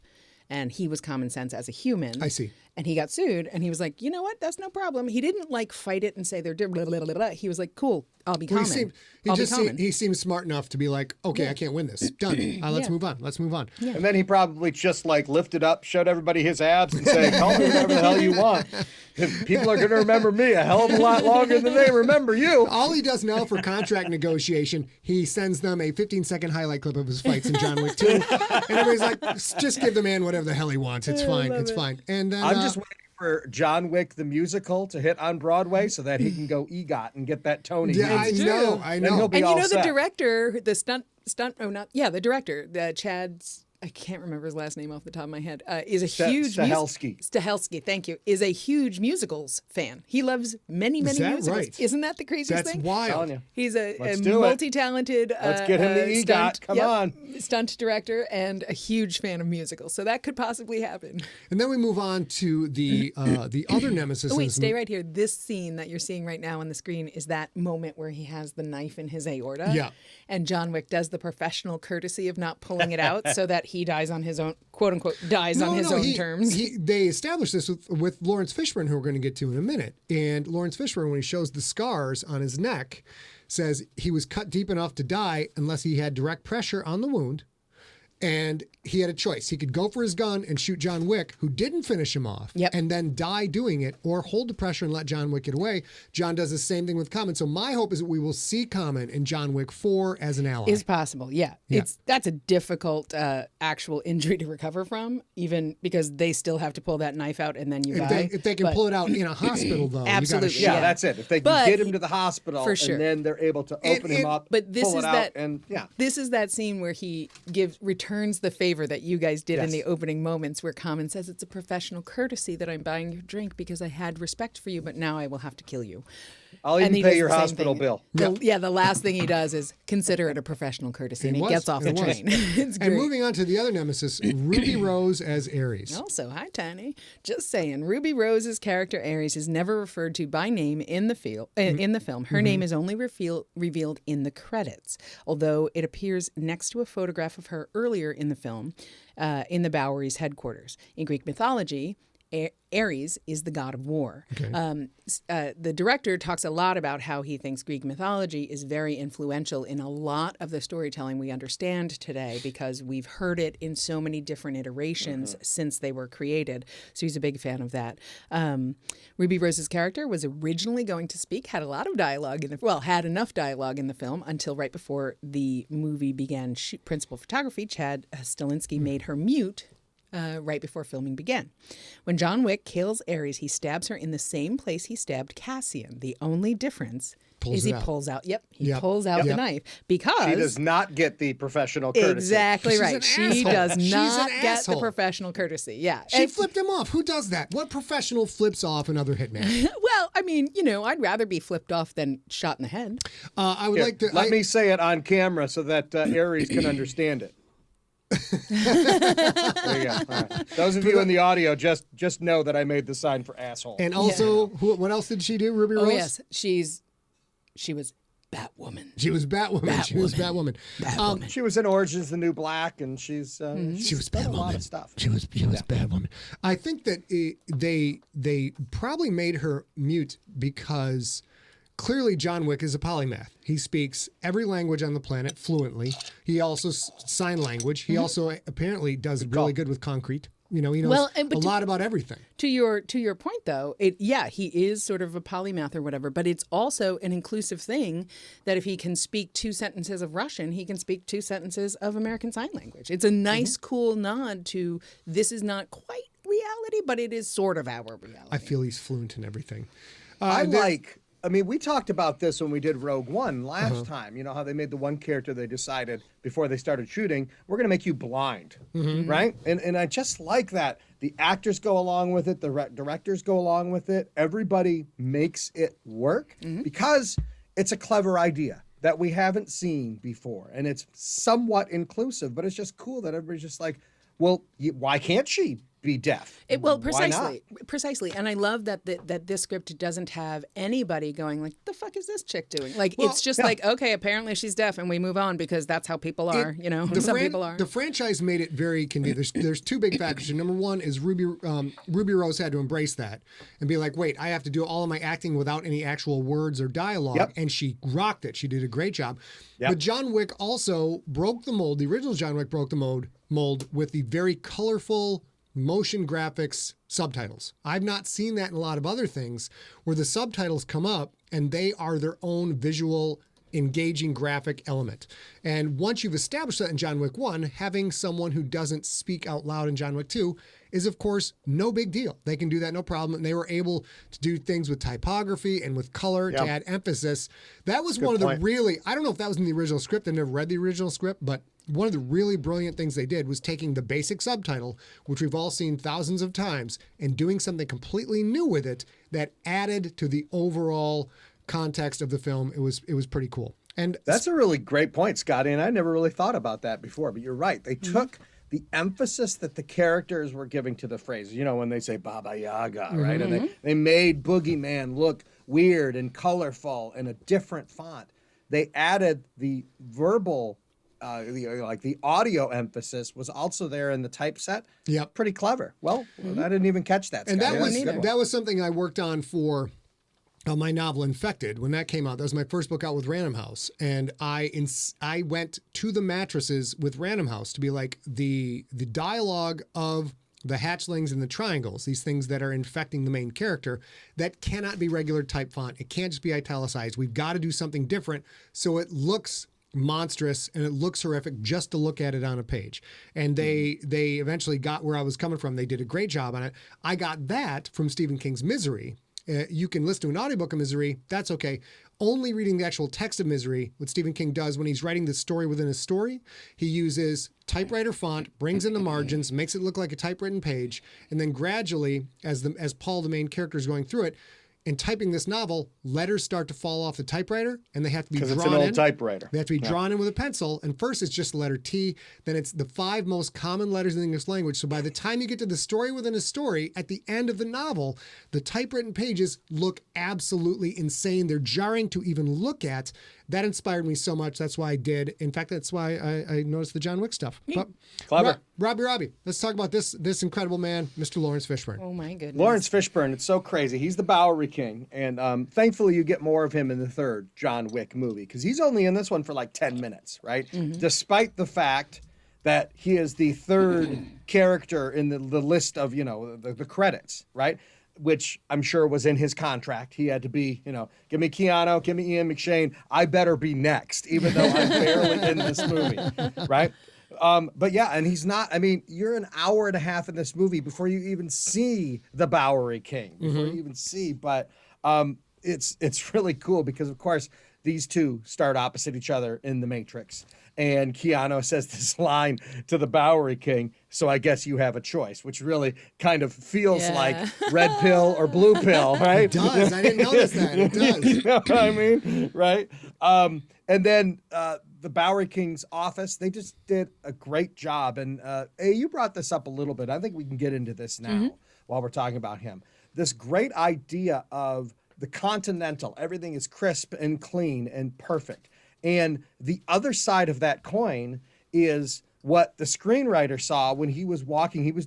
Speaker 2: And he was Common Sense as a human.
Speaker 1: I see.
Speaker 2: And he got sued, and he was like, you know what? That's no problem. He didn't like fight it and say they're blah, blah, blah, blah. He was like, cool, I'll be common.
Speaker 1: He seems smart enough to be like, okay, I can't win this. Done. Let's move on. Let's move on.
Speaker 3: And then he probably just like lifted up, showed everybody his abs and said, call me whatever the hell you want. People are going to remember me a hell of a lot longer than they remember you.
Speaker 1: All he does now for contract negotiation, he sends them a 15-second highlight clip of his fights in John Wick 2. And everybody's like, just give the man whatever the hell he wants. It's fine. It's fine. And then,
Speaker 3: I'm just waiting for John Wick the musical to hit on Broadway so that he can go EGOT and get that Tony.
Speaker 1: Yeah, I know.
Speaker 3: Then he'll be
Speaker 2: And
Speaker 3: all
Speaker 2: the
Speaker 3: set.
Speaker 2: director, the director, Chad's, I can't remember his last name off the top of my head, is a huge
Speaker 3: Stillesky,
Speaker 2: thank you, is a huge musicals fan. He loves many musicals.
Speaker 1: Right?
Speaker 2: Isn't that the craziest
Speaker 1: That's
Speaker 2: thing?
Speaker 1: wild.
Speaker 2: He's a
Speaker 3: Let's do it.
Speaker 2: multi-talented
Speaker 3: Let's get him the EGOT.
Speaker 2: stunt,
Speaker 3: Come on.
Speaker 2: stunt director and a huge fan of musicals. So that could possibly happen.
Speaker 1: And then we move on to the other nemesis.
Speaker 2: Oh, wait, stay right here. This scene that you're seeing right now on the screen is that moment where he has the knife in his aorta.
Speaker 1: Yeah.
Speaker 2: And John Wick does the professional courtesy of not pulling it out so that he dies on his own, quote unquote, on his own terms.
Speaker 1: They established this with Lawrence Fishburne, who we're going to get to in a minute. And Lawrence Fishburne, when he shows the scars on his neck, says he was cut deep enough to die unless he had direct pressure on the wound. And he had a choice. He could go for his gun and shoot John Wick, who didn't finish him off, and then die doing it, or hold the pressure and let John Wick get away. John does the same thing with Common. So my hope is that we will see Common in John Wick 4 as an ally.
Speaker 2: Is possible, yeah. That's a difficult actual injury to recover from, even because they still have to pull that knife out and then you die.
Speaker 1: If they can pull it out in a hospital, though.
Speaker 2: Absolutely,
Speaker 3: Yeah, that's it. If they can get him to the hospital,
Speaker 2: for sure.
Speaker 3: and then they're able to open him up,
Speaker 2: but this
Speaker 3: pull
Speaker 2: is
Speaker 3: it
Speaker 2: that,
Speaker 3: out, and
Speaker 2: this is that scene where he returns the favor that you guys did in the opening moments, where Common says it's a professional courtesy that I'm buying your drink because I had respect for you, but now I will have to kill you.
Speaker 3: I'll even pay your hospital bill.
Speaker 2: The last thing he does is consider it a professional courtesy, and he gets off the train. It's great.
Speaker 1: And moving on to the other nemesis, Ruby Rose as Aries.
Speaker 2: Also, hi, Tiny. Just saying, Ruby Rose's character Aries is never referred to by name in the film. Her name is only revealed in the credits, although it appears next to a photograph of her earlier in the film, in the Bowery's headquarters. In Greek mythology, Aries is the god of war. Okay. The director talks a lot about how he thinks Greek mythology is very influential in a lot of the storytelling we understand today because we've heard it in so many different iterations since they were created. So he's a big fan of that. Ruby Rose's character was originally going to speak, had a lot of dialogue had enough dialogue in the film until right before the movie began principal photography. Chad Stillesky made her mute right before filming began. When John Wick kills Aries, he stabs her in the same place he stabbed Cassian. The only difference is he pulls out the knife because
Speaker 3: she does not get the professional courtesy.
Speaker 2: Exactly right. She does not get the professional courtesy. Yeah.
Speaker 1: She flipped him off. Who does that? What professional flips off another hitman?
Speaker 2: Well, I mean, I'd rather be flipped off than shot in the head.
Speaker 1: I would like to
Speaker 3: let me say it on camera so that Aries can understand it. There you go. All right. Those of you in the audio, just know that I made the sign for asshole.
Speaker 1: And also, what else did she do, Ruby Rose?
Speaker 2: Oh, yes. She was Batwoman.
Speaker 1: She was Batwoman. She was Batwoman.
Speaker 3: She was in Orange is the New Black, and she was
Speaker 1: Batwoman.
Speaker 3: A lot of stuff.
Speaker 1: She was Batwoman. I think that they probably made her mute because clearly John Wick is a polymath. He speaks every language on the planet fluently. He also sign language. He also apparently does really good with concrete. He knows
Speaker 2: Well,
Speaker 1: a lot about everything.
Speaker 2: To your point, though, he is sort of a polymath or whatever, but it's also an inclusive thing that if he can speak 2 sentences of Russian, he can speak 2 sentences of American Sign Language. It's a nice, cool nod to this is not quite reality, but it is sort of our reality.
Speaker 1: I feel he's fluent in everything.
Speaker 3: We talked about this when we did Rogue One last time. You know how they made the one character they decided before they started shooting, we're going to make you blind, right? And I just like that. The actors go along with it. The directors go along with it. Everybody makes it work because it's a clever idea that we haven't seen before. And it's somewhat inclusive, but it's just cool that everybody's just like, well, why can't she be deaf?
Speaker 2: Precisely. And I love that this script doesn't have anybody going like, the fuck is this chick doing? Like, it's just like, okay, apparently she's deaf and we move on because that's how people are, some people are.
Speaker 1: The franchise made it very convenient. There's 2 big factors. Number one is Ruby Rose had to embrace that and be like, wait, I have to do all of my acting without any actual words or dialogue. And she rocked it. She did a great job. But John Wick also broke the mold. The original John Wick broke the mold with the very colorful motion graphics subtitles. I've not seen that in a lot of other things where the subtitles come up and they are their own visual engaging graphic element. And once you've established that in John Wick 1, having someone who doesn't speak out loud in John Wick 2 is of course no big deal. They can do that no problem. And they were able to do things with typography and with color to add emphasis. That was one of the really, I don't know if that was in the original script. I never read the original script, but one of the really brilliant things they did was taking the basic subtitle, which we've all seen thousands of times, and doing something completely new with it that added to the overall context of the film. It was pretty cool. And
Speaker 3: that's a really great point, Scotty, and I never really thought about that before, but you're right. They took the emphasis that the characters were giving to the phrases, when they say Baba Yaga, right? And they made Boogeyman look weird and colorful in a different font. They added the verbal the audio emphasis was also there in the typeset.
Speaker 1: Yep.
Speaker 3: Pretty clever. Well, I didn't even catch that.
Speaker 1: And that was something I worked on for my novel Infected. When that came out, that was my first book out with Random House. And I went to the mattresses with Random House to be like the dialogue of the hatchlings and the triangles, these things that are infecting the main character, that cannot be regular type font. It can't just be italicized. We've got to do something different so it looks monstrous and it looks horrific just to look at it on a page. And they eventually got where I was coming from. They did a great job on it. I got that from Stephen King's Misery. You can listen to an audiobook of Misery. That's okay. Only reading the actual text of Misery, what Stephen King does when he's writing the story within a story, he uses typewriter font, brings in the margins, makes it look like a typewritten page, and then gradually, as Paul, the main character, is going through it, in typing this novel, letters start to fall off the typewriter, and they have to be drawn in. Because it's an old
Speaker 3: typewriter.
Speaker 1: They have to be drawn in with a pencil, and first it's just the letter T, then it's the 5 most common letters in the English language. So by the time you get to the story within a story, at the end of the novel, the typewritten pages look absolutely insane. They're jarring to even look at. That inspired me so much. That's why I did. In fact, that's why I noticed the John Wick stuff. But
Speaker 3: clever.
Speaker 1: Robbie, let's talk about this incredible man, Mr. Lawrence Fishburne.
Speaker 2: Oh my goodness.
Speaker 3: Lawrence Fishburne, it's so crazy. He's the Bowery King, and thankfully you get more of him in the 3rd John Wick movie, because he's only in this one for like 10 minutes, right? Despite the fact that he is the 3rd character in the list of, the credits, right? Which I'm sure was in his contract. He had to be, give me Keanu, give me Ian McShane. I better be next, even though I'm barely in this movie, right? But yeah, and he's not, you're an hour and a half in this movie before you even see the Bowery King, before you even see, but it's really cool because, of course, these two start opposite each other in The Matrix. And Keanu says this line to the Bowery King, so I guess you have a choice, which really kind of feels like red pill or blue pill, right?
Speaker 1: It does. I didn't notice that. It does.
Speaker 3: You know what I mean? Right? And then the Bowery King's office, they just did a great job. And hey, you brought this up a little bit. I think we can get into this now while we're talking about him. This great idea of the Continental. Everything is crisp and clean and perfect. And the other side of that coin is what the screenwriter saw when he was walking. He was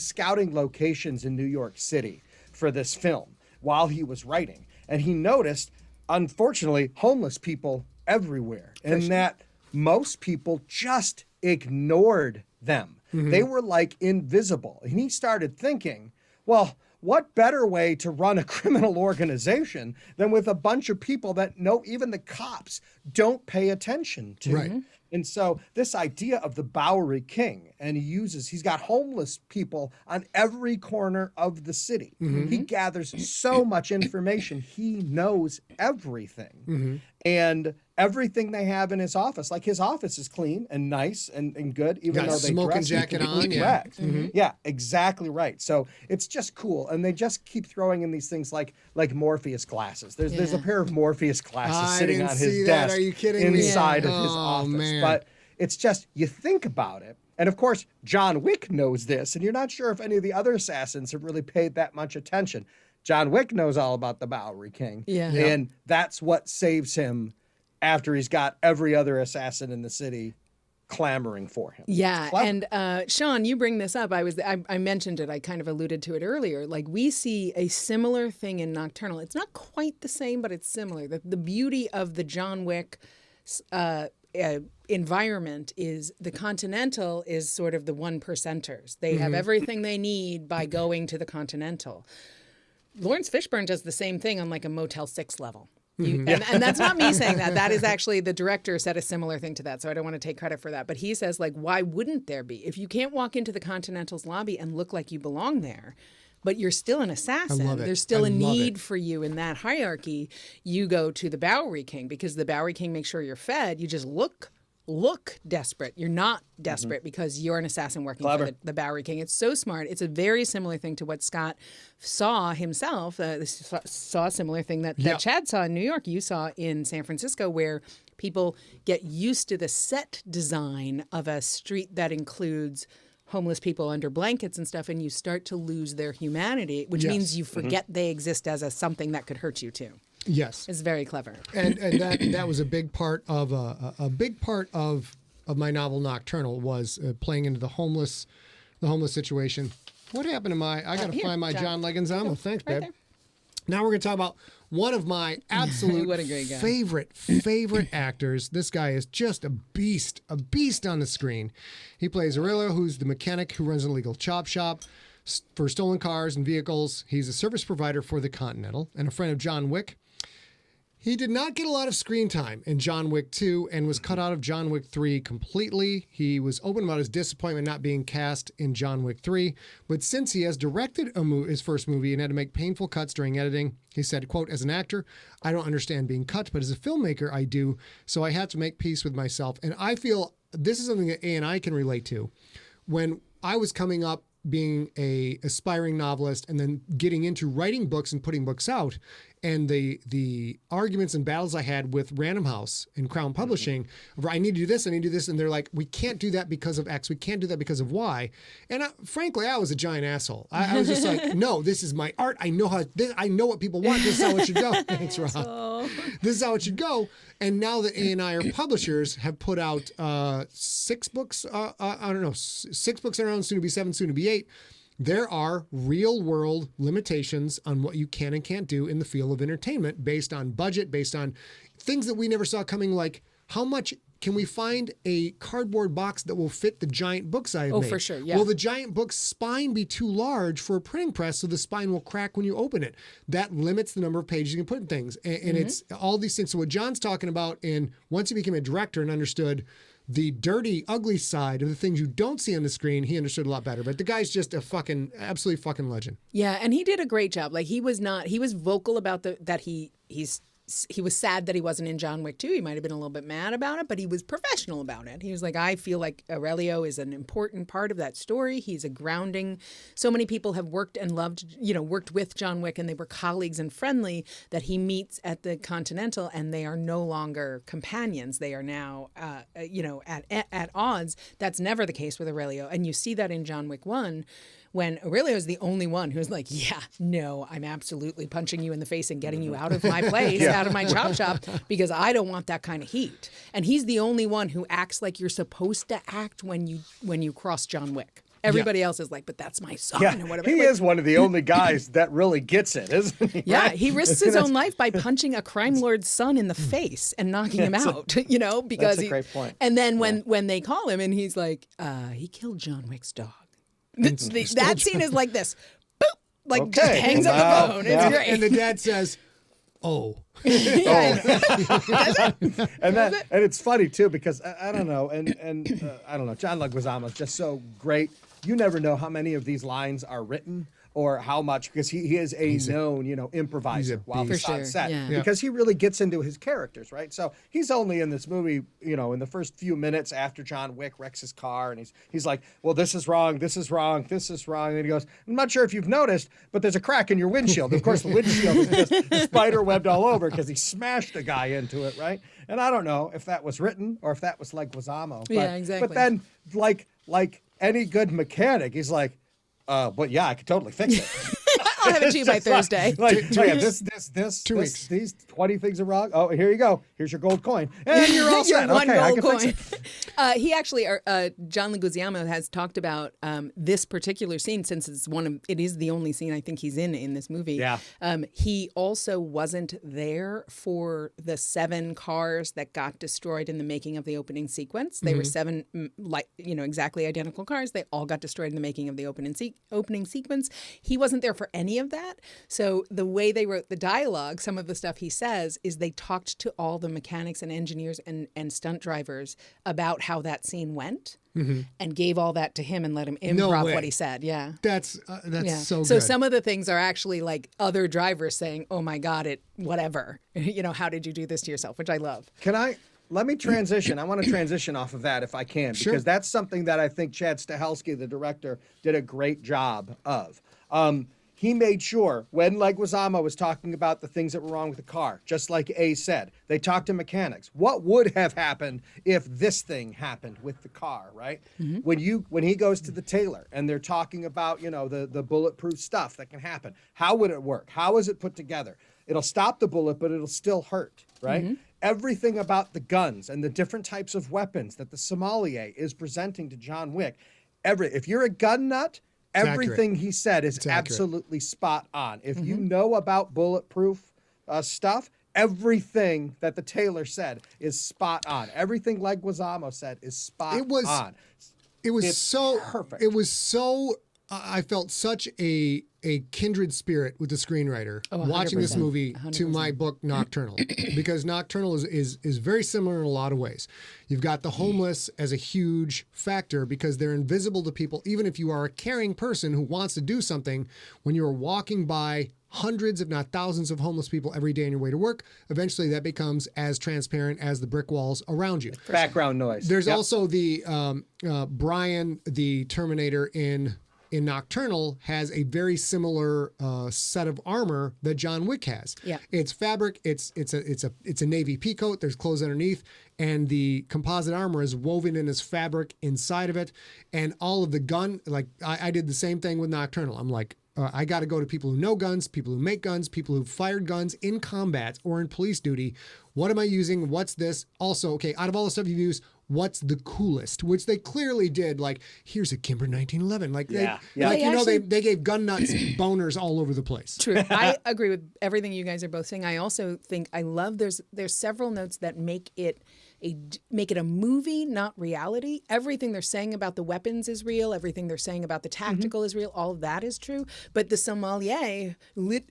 Speaker 3: scouting locations in New York City for this film while he was writing. And he noticed, unfortunately, homeless people everywhere, and that most people just ignored them. They were like invisible. And he started thinking, well, what better way to run a criminal organization than with a bunch of people that even the cops don't pay attention to?
Speaker 1: Right.
Speaker 3: And so this idea of the Bowery King, and he's got homeless people on every corner of the city. He gathers so much information. He knows everything. And everything they have in his office, like his office is clean and nice and good, even though they
Speaker 1: smoking
Speaker 3: dress
Speaker 1: jacket on.
Speaker 3: Yeah, exactly right. So it's just cool. And they just keep throwing in these things like Morpheus glasses. There's a pair of Morpheus glasses sitting on his desk.
Speaker 1: Are you kidding me?
Speaker 3: Inside of his office.
Speaker 1: Man.
Speaker 3: But it's just, you think about it. And of course, John Wick knows this, and you're not sure if any of the other assassins have really paid that much attention. John Wick knows all about the Bowery King.
Speaker 2: Yeah.
Speaker 3: And that's what saves him after he's got every other assassin in the city clamoring for him.
Speaker 2: Yeah, and Sean, you bring this up. I mentioned it. I kind of alluded to it earlier. Like, we see a similar thing in Nocturnal. It's not quite the same, but it's similar. The beauty of the John Wick environment is the Continental is sort of the 1%ers. They have everything they need by going to the Continental. Lawrence Fishburne does the same thing on like a Motel 6 level. And that's not me saying that. That is actually, the director said a similar thing to that. So I don't want to take credit for that. But he says, like, why wouldn't there be? If you can't walk into the Continental's lobby and look like you belong there, but you're still an assassin, there's still a need for you in that hierarchy, you go to the Bowery King, because the Bowery King makes sure you're fed. You just look desperate. You're not desperate because you're an assassin working for the Bowery King. It's so smart. It's a very similar thing to what Scott saw himself. Saw a similar thing that Chad saw in New York. You saw in San Francisco, where people get used to the set design of a street that includes homeless people under blankets and stuff, and you start to lose their humanity, which means you forget they exist as something that could hurt you too.
Speaker 1: Yes,
Speaker 2: it's very clever,
Speaker 1: and that was a big part of my novel Nocturnal, was playing into the homeless situation. What happened to my? I got to find my John Leggins ammo. Thanks, babe. There. Now we're going to talk about one of my absolute favorite actors. This guy is just a beast on the screen. He plays Aurelio, who's the mechanic who runs an illegal chop shop for stolen cars and vehicles. He's a service provider for the Continental and a friend of John Wick. He did not get a lot of screen time in John Wick 2 and was cut out of John Wick 3 completely. He was open about his disappointment not being cast in John Wick 3, but since he has directed his first movie and had to make painful cuts during editing, he said, quote, "As an actor, I don't understand being cut, but as a filmmaker, I do, so I had to make peace with myself." And I feel this is something that A and I can relate to. When I was coming up, being a aspiring novelist and then getting into writing books and putting books out, and the arguments and battles I had with Random House and Crown Publishing, I need to do this, and they're like, we can't do that because of X, we can't do that because of Y, and frankly, I was a giant asshole. I was just like, no, this is my art. I know what people want. This is how it should go. Thanks, Rob. This is how it should go. And now that A and I are publishers, have put out 6 books. I don't know, 6 books in a row, soon to be 7, soon to be 8. There are real-world limitations on what you can and can't do in the field of entertainment, based on budget, based on things that we never saw coming, like how much can we find a cardboard box that will fit the giant books I have made?
Speaker 2: Oh, for sure, yeah.
Speaker 1: Will the giant book's spine be too large for a printing press so the spine will crack when you open it? That limits the number of pages you can put in things. And it's all these things. So what John's talking about, and once he became a director and understood the dirty, ugly side of the things you don't see on the screen, he understood a lot better. But the guy's just a absolutely fucking legend.
Speaker 2: Yeah, and he did a great job. Like, he was vocal about that he was sad that he wasn't in John Wick 2. He might have been a little bit mad about it, but he was professional about it. He was like, I feel like Aurelio is an important part of that story. He's a grounding. So many people have worked and worked with John Wick, and they were colleagues and friendly, that he meets at the Continental, and they are no longer companions. They are now, at odds. That's never the case with Aurelio. And you see that in John Wick 1, when Aurelio is the only one who's like, yeah, no, I'm absolutely punching you in the face and getting you out of my place, out of my chop shop, because I don't want that kind of heat. And he's the only one who acts like you're supposed to act when you cross John Wick. Everybody else is like, but that's my son,
Speaker 3: Yeah,
Speaker 2: or whatever.
Speaker 3: he
Speaker 2: Like,
Speaker 3: is one of the only guys that really gets it, isn't he?
Speaker 2: yeah,
Speaker 3: Right?
Speaker 2: he risks his own life by punching a crime lord's son in the face and knocking him out, because
Speaker 3: That's a great point.
Speaker 2: And then when they call him and he's like, he killed John Wick's dog. That scene is like this. Boop! Like just
Speaker 3: Okay,
Speaker 2: hangs
Speaker 3: well,
Speaker 2: up the phone.
Speaker 3: yeah.
Speaker 2: It's great.
Speaker 1: And the dad says, "Oh."
Speaker 3: And it's funny too because I don't know, and I don't know. John Leguizamo is just so great. You never know how many of these lines are written or how much, because he is a known improviser while he's
Speaker 2: For
Speaker 3: on
Speaker 2: sure,
Speaker 3: set,
Speaker 2: yeah.
Speaker 3: because he really gets into his characters, right? So he's only in this movie, in the first few minutes after John Wick wrecks his car, and he's like, well, this is wrong, this is wrong, this is wrong. And he goes, I'm not sure if you've noticed, but there's a crack in your windshield. Of course, the windshield is just spider webbed all over because he smashed a guy into it, right? And I don't know if that was written or if that was like Leguizamo.
Speaker 2: Yeah, exactly.
Speaker 3: But then, like any good mechanic, he's like, but yeah, I could totally fix it.
Speaker 2: I'll have it to you by Thursday.
Speaker 3: This,
Speaker 1: 2 weeks.
Speaker 3: These 20 things are wrong. Oh, here you go. Here's your gold coin. And you're all
Speaker 2: Your
Speaker 3: set.
Speaker 2: one
Speaker 3: Okay, I
Speaker 2: gold
Speaker 3: can
Speaker 2: coin.
Speaker 3: fix it.
Speaker 2: He actually, John Leguizamo has talked about this particular scene, since it is the only scene I think he's in this movie.
Speaker 3: Yeah.
Speaker 2: He also wasn't there for the 7 cars that got destroyed in the making of the opening sequence. They were 7, exactly identical cars. They all got destroyed in the making of the opening sequence. He wasn't there for any of that. So the way they wrote the dialogue, some of the stuff he says is they talked to all the mechanics and engineers and stunt drivers about how that scene went and gave all that to him and let him improv what he said. Yeah.
Speaker 1: That's
Speaker 2: Yeah.
Speaker 1: so good.
Speaker 2: So some of the things are actually like other drivers saying, oh my God, whatever. How did you do this to yourself? Which I love.
Speaker 3: Let me transition. I want to transition off of that if I can, because that's something that I think Chad Stillesky, the director, did a great job of. He made sure when Leguizamo was talking about the things that were wrong with the car, just like A said, they talked to mechanics. What would have happened if this thing happened with the car, right? When he goes to the tailor and they're talking about, the bulletproof stuff that can happen, how would it work? How is it put together? It'll stop the bullet, but it'll still hurt, right? Everything about the guns and the different types of weapons that the sommelier is presenting to John Wick, if you're a gun nut, everything he said is absolutely spot on. If you know about bulletproof stuff, everything that the tailor said is spot on. Everything Leguizamo said is spot on.
Speaker 1: It's so
Speaker 3: perfect.
Speaker 1: It was so. I felt such a kindred spirit with the screenwriter watching this movie
Speaker 2: 100%.
Speaker 1: to my book Nocturnal, because Nocturnal is very similar in a lot of ways. You've got the homeless as a huge factor because they're invisible to people, even if you are a caring person who wants to do something. When you're walking by hundreds, if not thousands, of homeless people every day on your way to work, eventually that becomes as transparent as the brick walls around you.
Speaker 3: Background noise.
Speaker 1: There's also the Brian, the Terminator in Nocturnal, has a very similar set of armor that John Wick has.
Speaker 2: Yeah.
Speaker 1: It's fabric. It's a navy pea coat. There's clothes underneath, and the composite armor is woven in as fabric inside of it. And all of the gun, like I did the same thing with Nocturnal. I'm like, I got to go to people who know guns, people who make guns, people who've fired guns in combat or in police duty. What am I using? What's this? Also, okay, out of all the stuff you've used, what's the coolest? Which they clearly did. Like, here's a Kimber 1911. Like, they gave gun nuts boners all over the place.
Speaker 2: True. I agree with everything you guys are both saying. I also think I love there's several notes that make it a movie, not reality. Everything they're saying about the weapons is real. Everything they're saying about the tactical is real. All of that is true. But the sommelier,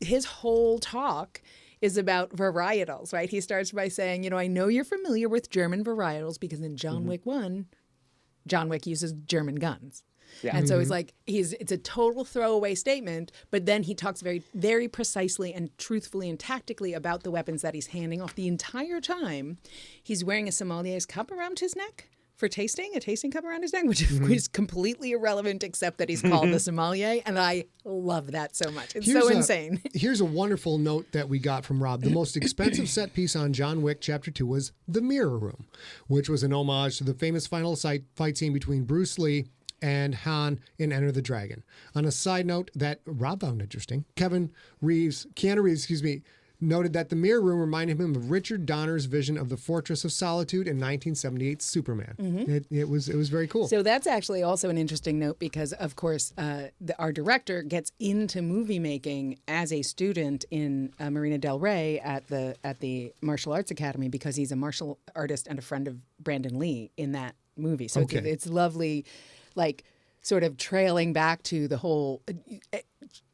Speaker 2: his whole talk is about varietals, right? He starts by saying, I know you're familiar with German varietals because in John Wick 1, John Wick uses German guns. Yeah. And so he's like, it's a total throwaway statement, but then he talks very, very precisely and truthfully and tactically about the weapons that he's handing off the entire time. He's wearing a sommelier's cup around his neck for a tasting cup around his neck, which is completely irrelevant except that he's called the sommelier, and I love that so much. It's so insane.
Speaker 1: Here's a wonderful note that we got from Rob. The most expensive set piece on John Wick Chapter 2 was the Mirror Room, which was an homage to the famous final fight scene between Bruce Lee and Han in Enter the Dragon. On a side note that Rob found interesting, Keanu Reeves, noted that the mirror room reminded him of Richard Donner's vision of the Fortress of Solitude in 1978's Superman. It was very cool.
Speaker 2: So that's actually also an interesting note because, of course, our director gets into movie making as a student in Marina Del Rey at the Martial Arts Academy because he's a martial artist and a friend of Brandon Lee in that movie. So it's lovely, like sort of trailing back to the whole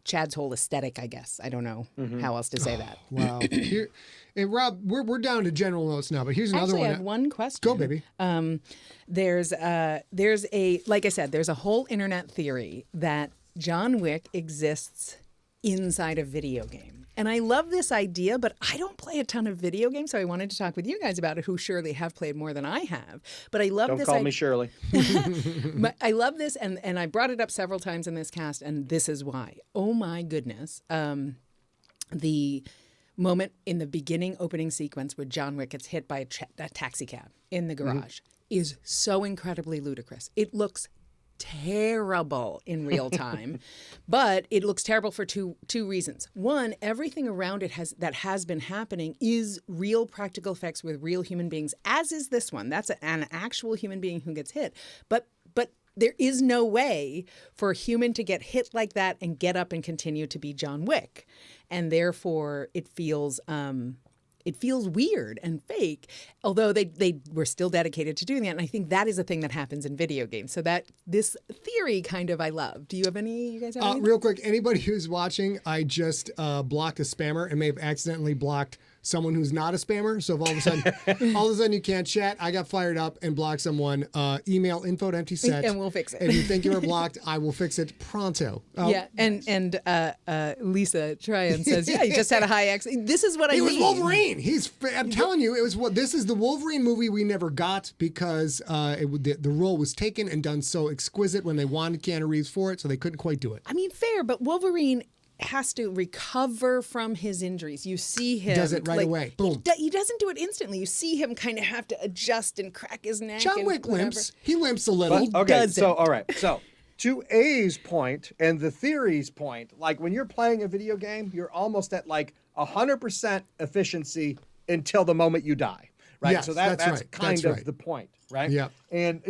Speaker 2: Chad's whole aesthetic, I guess. I don't know how else to say that.
Speaker 1: Wow. Here, and Rob, we're down to general notes now, but here's another one.
Speaker 2: I have one question.
Speaker 1: Go, baby.
Speaker 2: There's like I said, there's a whole internet theory that John Wick exists inside a video game. And I love this idea, but I don't play a ton of video games, so I wanted to talk with you guys about it, who surely have played more than I have. But I love this.
Speaker 3: Don't call me Shirley.
Speaker 2: But I love this, and I brought it up several times in this cast, and this is why. Oh my goodness. The moment in the beginning opening sequence where John Wick gets hit by a taxi cab in the garage is so incredibly ludicrous. It looks terrible in real time, but it looks terrible for two reasons. One, everything around it that has been happening is real practical effects with real human beings, as is this one. That's an actual human being who gets hit. But there is no way for a human to get hit like that and get up and continue to be John Wick, and therefore it feels weird and fake, although they were still dedicated to doing that. And I think that is a thing that happens in video games. So that this theory kind of I love. Do you have any? You guys have any?
Speaker 1: Real quick, anybody who's watching, I just blocked a spammer and may have accidentally blocked someone who's not a spammer. So if all of a sudden you can't chat, I got fired up and blocked someone. Email info@emptyset.
Speaker 2: And we'll fix it.
Speaker 1: If you think you were blocked, I will fix it pronto.
Speaker 2: Yeah, and Lisa Tryon says, yeah, he just had a high accent. This is what I mean.
Speaker 1: He was Wolverine. I'm telling you, this is the Wolverine movie we never got because the role was taken and done so exquisite when they wanted Keanu Reeves for it, so they couldn't quite do it.
Speaker 2: I mean, fair, but Wolverine has to recover from his injuries. You see him.
Speaker 1: Does it right away. Boom.
Speaker 2: He doesn't do it instantly. You see him kind of have to adjust and crack his neck.
Speaker 1: John Wick limps. He limps a little.
Speaker 3: But, okay, so all right. So to A's point and the theory's point, like when you're playing a video game, you're almost at like 100% efficiency until the moment you die, right?
Speaker 1: Yes,
Speaker 3: so that's
Speaker 1: right.
Speaker 3: kind
Speaker 1: that's
Speaker 3: of
Speaker 1: right.
Speaker 3: the point, right?
Speaker 1: Yeah.
Speaker 3: And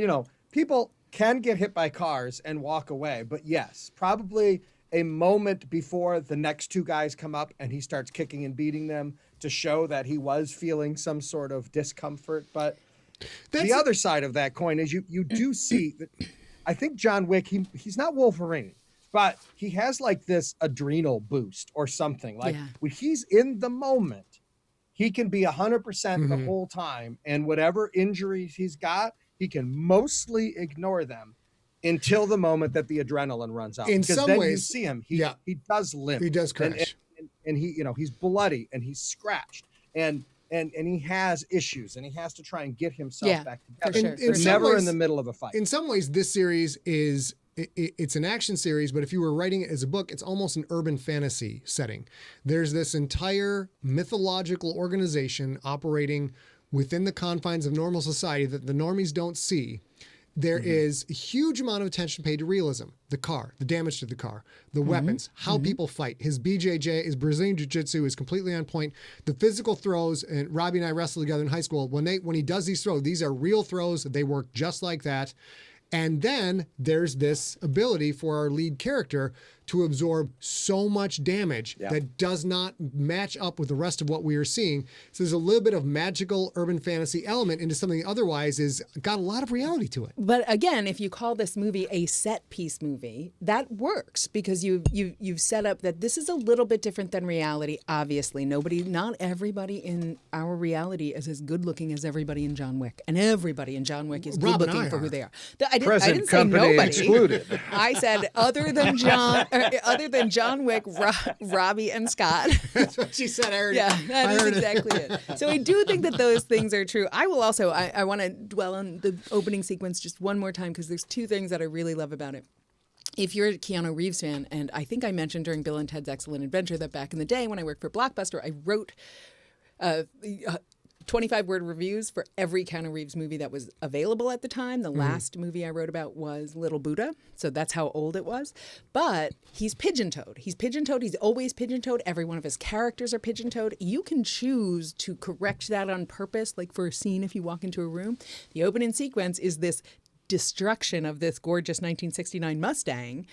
Speaker 3: people can get hit by cars and walk away, but yes, probably a moment before the next two guys come up and he starts kicking and beating them to show that he was feeling some sort of discomfort. But the other side of that coin is you do see that I think John Wick, he's not Wolverine, but he has like this adrenal boost or something. Like when he's in the moment, he can be 100% the whole time. And whatever injuries he's got, he can mostly ignore them until the moment that the adrenaline runs out.
Speaker 1: In
Speaker 3: because
Speaker 1: some
Speaker 3: then
Speaker 1: ways,
Speaker 3: you see him, he does limp.
Speaker 1: He does crash.
Speaker 3: And he, he's bloody and he's scratched and he has issues and he has to try and get himself back together.
Speaker 2: Sure.
Speaker 3: Never in the middle of a fight.
Speaker 1: In some ways, this series it's an action series, but if you were writing it as a book, it's almost an urban fantasy setting. There's this entire mythological organization operating within the confines of normal society that the normies don't see. There is a huge amount of attention paid to realism. The car, the damage to the car, the weapons, how people fight. His BJJ, his Brazilian Jiu-Jitsu is completely on point. The physical throws, and Robbie and I wrestled together in high school. When he does these throws, these are real throws. They work just like that. And then there's this ability for our lead character to absorb so much damage that does not match up with the rest of what we are seeing. So there's a little bit of magical urban fantasy element into something that otherwise is got a lot of reality to it.
Speaker 2: But again, if you call this movie a set piece movie, that works because you've set up that this is a little bit different than reality. Obviously, not everybody in our reality is as good looking as everybody in John Wick, and everybody in John Wick is good looking for who they are. I didn't say nobody.
Speaker 3: Excluded.
Speaker 2: I said other than John Wick, Robbie, and Scott.
Speaker 1: That's what she said. I heard
Speaker 2: yeah,
Speaker 1: it.
Speaker 2: that is exactly it. So I do think that those things are true. I will also, I want to dwell on the opening sequence just one more time because there's two things that I really love about it. If you're a Keanu Reeves fan, and I think I mentioned during Bill and Ted's Excellent Adventure that back in the day when I worked for Blockbuster, I wrote 25-word reviews for every Keanu Reeves movie that was available at the time. The last movie I wrote about was Little Buddha, so that's how old it was. But he's pigeon-toed. He's pigeon-toed. He's always pigeon-toed. Every one of his characters are pigeon-toed. You can choose to correct that on purpose, like for a scene if you walk into a room. The opening sequence is this destruction of this gorgeous 1969 Mustang.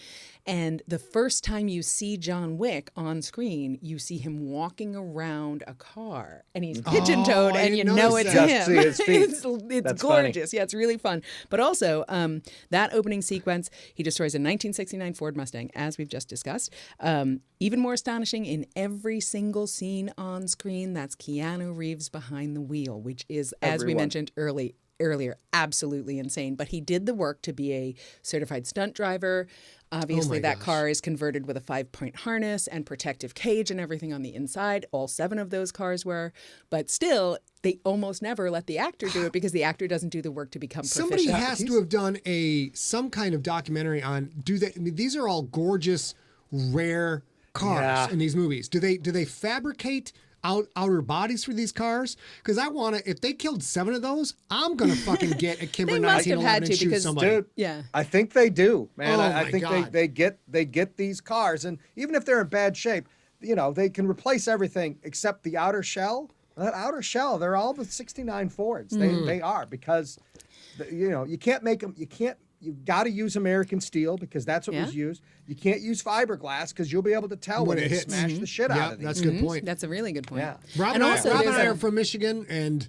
Speaker 2: And the first time you see John Wick on screen, you see him walking around a car, and he's pigeon-toed, and you know it's
Speaker 3: that.
Speaker 2: him.
Speaker 3: Just see his feet.
Speaker 2: It's
Speaker 3: That's
Speaker 2: gorgeous. Funny. Yeah, it's really fun. But also, that opening sequence, he destroys a 1969 Ford Mustang, as we've just discussed. Even more astonishing, in every single scene on screen, that's Keanu Reeves behind the wheel, which is, as we mentioned earlier, absolutely insane. But he did the work to be a certified stunt driver. Obviously, that car is converted with a 5-point harness and protective cage and everything on the inside. All 7 of those cars were. But still, they almost never let the actor do it because the actor doesn't do the work to become proficient.
Speaker 1: Somebody has to have done some kind of documentary on, these are all gorgeous, rare cars in these movies. Do they fabricate outer bodies for these cars? Because I want to, if they killed 7 of those, I'm going to fucking get a Kimber 1911 and shoot somebody.
Speaker 3: Dude,
Speaker 2: yeah.
Speaker 3: I think they do, man.
Speaker 1: Oh
Speaker 3: I think
Speaker 1: God.
Speaker 3: they get these cars, and even if they're in bad shape, they can replace everything except the outer shell. That outer shell, they're all the 69 Fords. They are, because you can't make them. You've got to use American steel because that's what was used. You can't use fiberglass because you'll be able to tell when it smash the shit out of these.
Speaker 1: That's a good point.
Speaker 2: That's a really good point.
Speaker 3: Yeah.
Speaker 1: Rob and I are from Michigan, and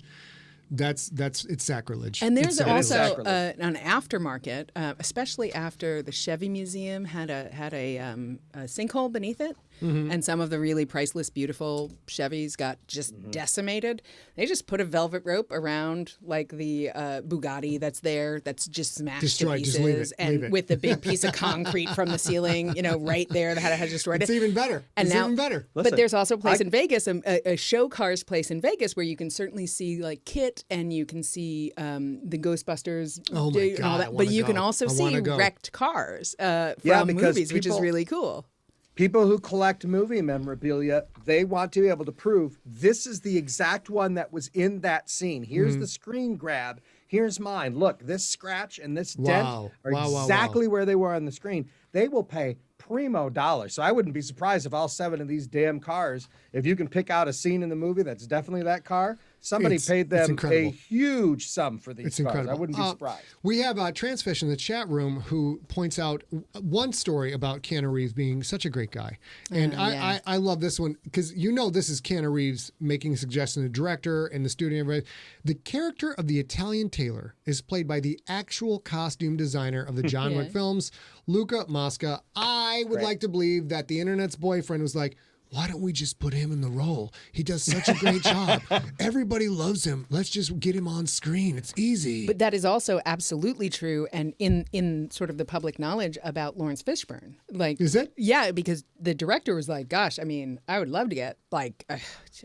Speaker 1: it's sacrilege.
Speaker 2: And there's also
Speaker 3: sacrilege.
Speaker 2: an aftermarket, especially after the Chevy Museum had a sinkhole beneath it, and some of the really priceless, beautiful Chevys got just decimated. They just put a velvet rope around like the Bugatti that's there, that's just smashed
Speaker 1: Destroyed,
Speaker 2: to pieces,
Speaker 1: just leave it,
Speaker 2: and
Speaker 1: leave it.
Speaker 2: with the big piece of concrete from the ceiling, right there, that had destroyed
Speaker 1: It's
Speaker 2: it.
Speaker 1: even better.
Speaker 2: And
Speaker 1: it's
Speaker 2: now,
Speaker 1: even better.
Speaker 2: But
Speaker 3: Listen,
Speaker 2: there's also a place in Vegas, a show cars place in Vegas, where you can certainly see like KITT, and you can see the Ghostbusters
Speaker 1: Oh my
Speaker 2: and all
Speaker 1: God,
Speaker 2: that.
Speaker 1: I
Speaker 2: But
Speaker 1: wanna
Speaker 2: you can
Speaker 1: go.
Speaker 2: also
Speaker 1: I
Speaker 2: see
Speaker 1: wanna go.
Speaker 2: wrecked cars from
Speaker 3: because
Speaker 2: movies, which is
Speaker 3: people-
Speaker 2: really cool.
Speaker 3: People who collect movie memorabilia, they want to be able to prove this is the exact one that was in that scene. Here's the screen grab. Here's mine. Look, this scratch and this dent
Speaker 1: Wow.
Speaker 3: are
Speaker 1: Wow, wow,
Speaker 3: exactly where they were on the screen. They will pay primo dollars. So I wouldn't be surprised if all 7 of these damn cars, if you can pick out a scene in the movie that's definitely that car, somebody paid them a
Speaker 1: incredible.
Speaker 3: huge sum for these
Speaker 1: It's
Speaker 3: cars.
Speaker 1: incredible.
Speaker 3: I wouldn't be surprised.
Speaker 1: We have Transfish in the chat room who points out one story about Keanu Reeves being such a great guy. And I love this one because this is Keanu Reeves making suggestions to the director and the studio and everybody. The character of the Italian tailor is played by the actual costume designer of the John Wick films, Luca Mosca. I would like to believe that the internet's boyfriend was like, why don't we just put him in the role? He does such a great job. Everybody loves him. Let's just get him on screen. It's easy.
Speaker 2: But that is also absolutely true, and in sort of the public knowledge about Lawrence Fishburne. Like,
Speaker 1: Is it?
Speaker 2: Yeah, because the director was like, "Gosh, I mean, I would love to get like,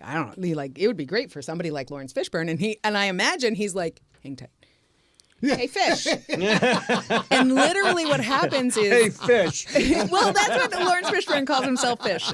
Speaker 2: I don't know, like it would be great for somebody like Lawrence Fishburne." And I imagine he's like, "Hang tight." Hey, Fish. And literally what happens is...
Speaker 3: Hey, Fish.
Speaker 2: Well, that's what Lawrence Fishburne calls himself, Fish.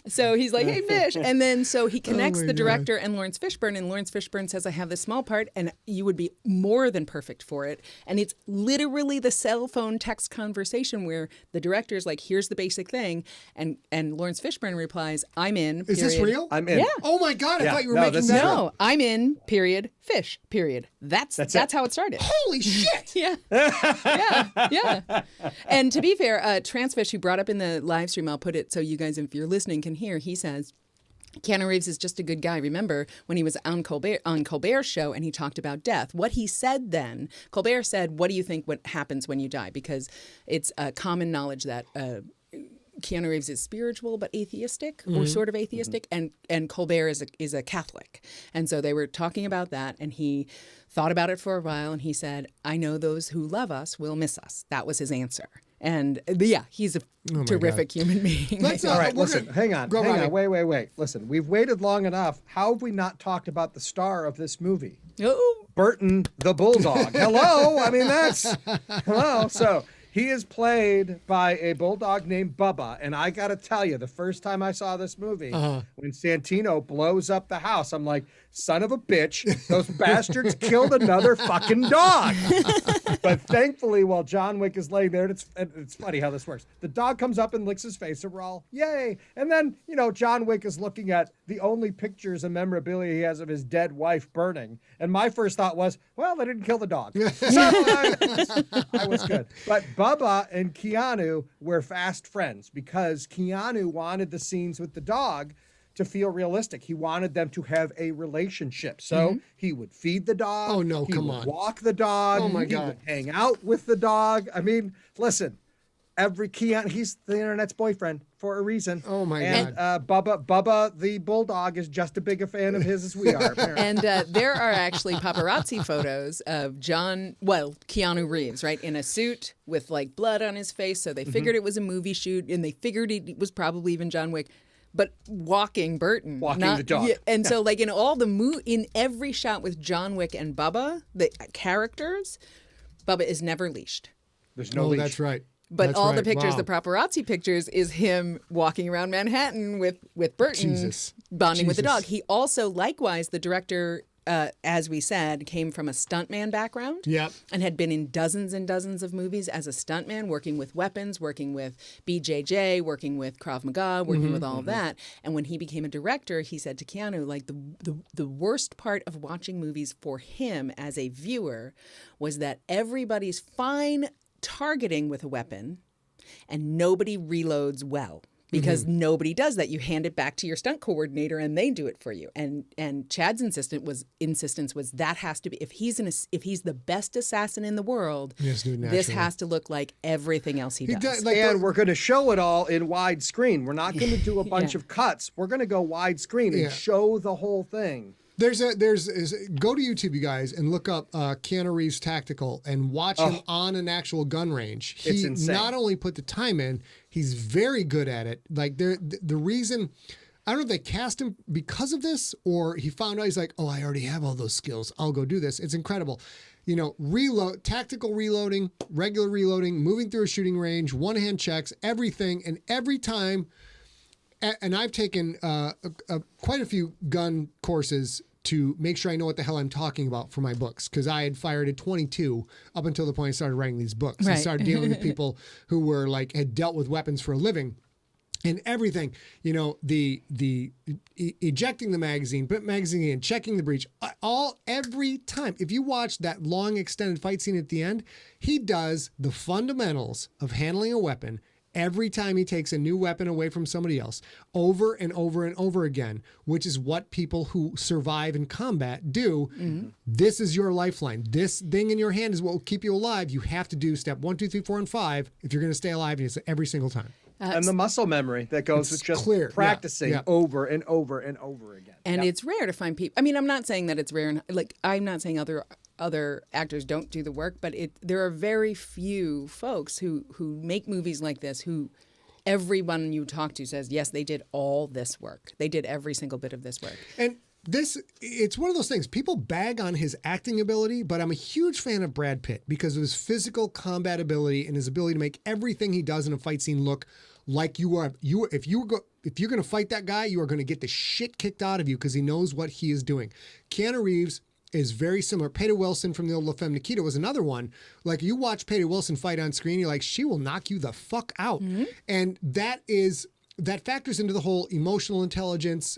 Speaker 2: So he's like, hey, Fish. And then so he connects the director and Lawrence Fishburne, and Lawrence Fishburne says, I have this small part, and you would be more than perfect for it. And it's literally the cell phone text conversation where the director's like, here's the basic thing. And Lawrence Fishburne replies, I'm in,
Speaker 1: Is this
Speaker 2: period.
Speaker 1: real?
Speaker 3: I'm in.
Speaker 2: Yeah.
Speaker 1: Oh my God, I
Speaker 3: Yeah.
Speaker 1: thought you were
Speaker 3: No,
Speaker 1: making
Speaker 3: this
Speaker 1: that
Speaker 3: is
Speaker 1: up.
Speaker 2: No, I'm in, period, Fish, period. That's how it started.
Speaker 1: Holy shit!
Speaker 2: Yeah. Yeah. And to be fair, Transfish, who brought up in the live stream, I'll put it so you guys, if you're listening, can hear, he says, Keanu Reeves is just a good guy. Remember when he was on Colbert's show and he talked about death? What he said then, Colbert said, what do you think what happens when you die? Because it's common knowledge that Keanu Reeves is spiritual but atheistic, or sort of atheistic, and Colbert is a Catholic. And so they were talking about that, and he thought about it for a while, and he said, I know those who love us will miss us. That was his answer. And yeah, he's a terrific human being.
Speaker 1: Let's,
Speaker 3: All right,
Speaker 1: we're
Speaker 3: listen,
Speaker 1: gonna-
Speaker 3: hang on.
Speaker 1: Go
Speaker 3: Hang
Speaker 1: right
Speaker 3: on. Wait. Listen, we've waited long enough. How have we not talked about the star of this movie?
Speaker 2: Oh,
Speaker 3: Burton the Bulldog. Hello? I mean, that's... Hello? So He is played by a bulldog named Bubba, and I gotta tell you, the first time I saw this movie, when Santino blows up the house, I'm like, son of a bitch, those bastards killed another fucking dog. But thankfully, while John Wick is laying there, it's funny how this works. The dog comes up and licks his face, and we're all, yay. And then, John Wick is looking at the only pictures and memorabilia he has of his dead wife burning. And my first thought was, well, they didn't kill the dog. So I was good. But Bubba and Keanu were fast friends because Keanu wanted the scenes with the dog to feel realistic. He wanted them to have a relationship. So he would feed the dog.
Speaker 1: Oh, no,
Speaker 3: he
Speaker 1: come
Speaker 3: would
Speaker 1: on.
Speaker 3: walk the dog.
Speaker 1: Oh, my
Speaker 3: he
Speaker 1: God.
Speaker 3: would hang out with the dog. I mean, listen, Keanu, he's the internet's boyfriend for a reason.
Speaker 1: Oh, my
Speaker 3: and,
Speaker 1: God.
Speaker 3: Bubba, the bulldog, is just as big a fan of his as we are, apparently.
Speaker 2: And there are actually paparazzi photos of Keanu Reeves, right, in a suit with like blood on his face. So they figured it was a movie shoot, and they figured it was probably even John Wick. But walking Burton,
Speaker 3: the dog.
Speaker 2: Yeah, and so like in all in every shot with John Wick and Bubba, the characters, Bubba is never leashed.
Speaker 3: There's no leash.
Speaker 1: That's right.
Speaker 2: But
Speaker 1: That's
Speaker 2: all the
Speaker 1: right.
Speaker 2: pictures,
Speaker 1: Wow.
Speaker 2: the paparazzi pictures, is him walking around Manhattan with Burton,
Speaker 1: Jesus.
Speaker 2: bonding with the
Speaker 1: Jesus.
Speaker 2: dog. He also, likewise, the director, as we said, came from a stuntman background.
Speaker 1: Yep.
Speaker 2: And had been in dozens and dozens of movies as a stuntman, working with weapons, working with BJJ, working with Krav Maga, working with all of that. And when he became a director, he said to Keanu, like the worst part of watching movies for him as a viewer was that everybody's fine targeting with a weapon and nobody reloads well. Because nobody does that. You hand it back to your stunt coordinator, and they do it for you. And Chad's insistence was that has to be if he's the best assassin in the world,
Speaker 1: He has to do it
Speaker 2: this
Speaker 1: naturally.
Speaker 2: has to look like everything else he does.
Speaker 3: And we're going to show it all in widescreen. We're not going to do a bunch of cuts. We're going to go widescreen and show the whole thing.
Speaker 1: Go to YouTube, you guys, and look up Keanu Reeves Tactical and watch him on an actual gun range.
Speaker 3: It's
Speaker 1: He
Speaker 3: insane.
Speaker 1: not only put the time in, he's very good at it. Like the reason, I don't know if they cast him because of this or he found out he's like, oh, I already have all those skills. I'll go do this. It's incredible. Tactical reloading, regular reloading, moving through a shooting range, one-hand checks, everything, and every time. And I've taken quite a few gun courses to make sure I know what the hell I'm talking about for my books, because I had fired at 22 up until the point I started writing these books.
Speaker 2: Right.
Speaker 1: I started dealing with people who were had dealt with weapons for a living. And everything, the ejecting the magazine, put magazine in, checking the breech, every time. If you watch that long extended fight scene at the end, he does the fundamentals of handling a weapon every time he takes a new weapon away from somebody else, over and over and over again, which is what people who survive in combat do. This is your lifeline. This thing in your hand is what will keep you alive. You have to do step 1, 2, 3, 4, and 5 if you're going to stay alive, and it's every single time.
Speaker 3: And the muscle memory that goes with just practicing over and over and over again.
Speaker 2: And it's rare to find people. I mean, I'm not saying that it's rare. I'm not saying other actors don't do the work, but there are very few folks who make movies like this who everyone you talk to says, yes, they did all this work. They did every single bit of this work.
Speaker 1: And it's one of those things. People bag on his acting ability, but I'm a huge fan of Brad Pitt because of his physical combat ability and his ability to make everything he does in a fight scene look like if you're going to fight that guy, you are going to get the shit kicked out of you because he knows what he is doing. Keanu Reeves is very similar. Peter Wilson from the old La Femme Nikita was another one. Like, you watch Peter Wilson fight on screen, you're like, she will knock you the fuck out. And that factors into the whole emotional intelligence,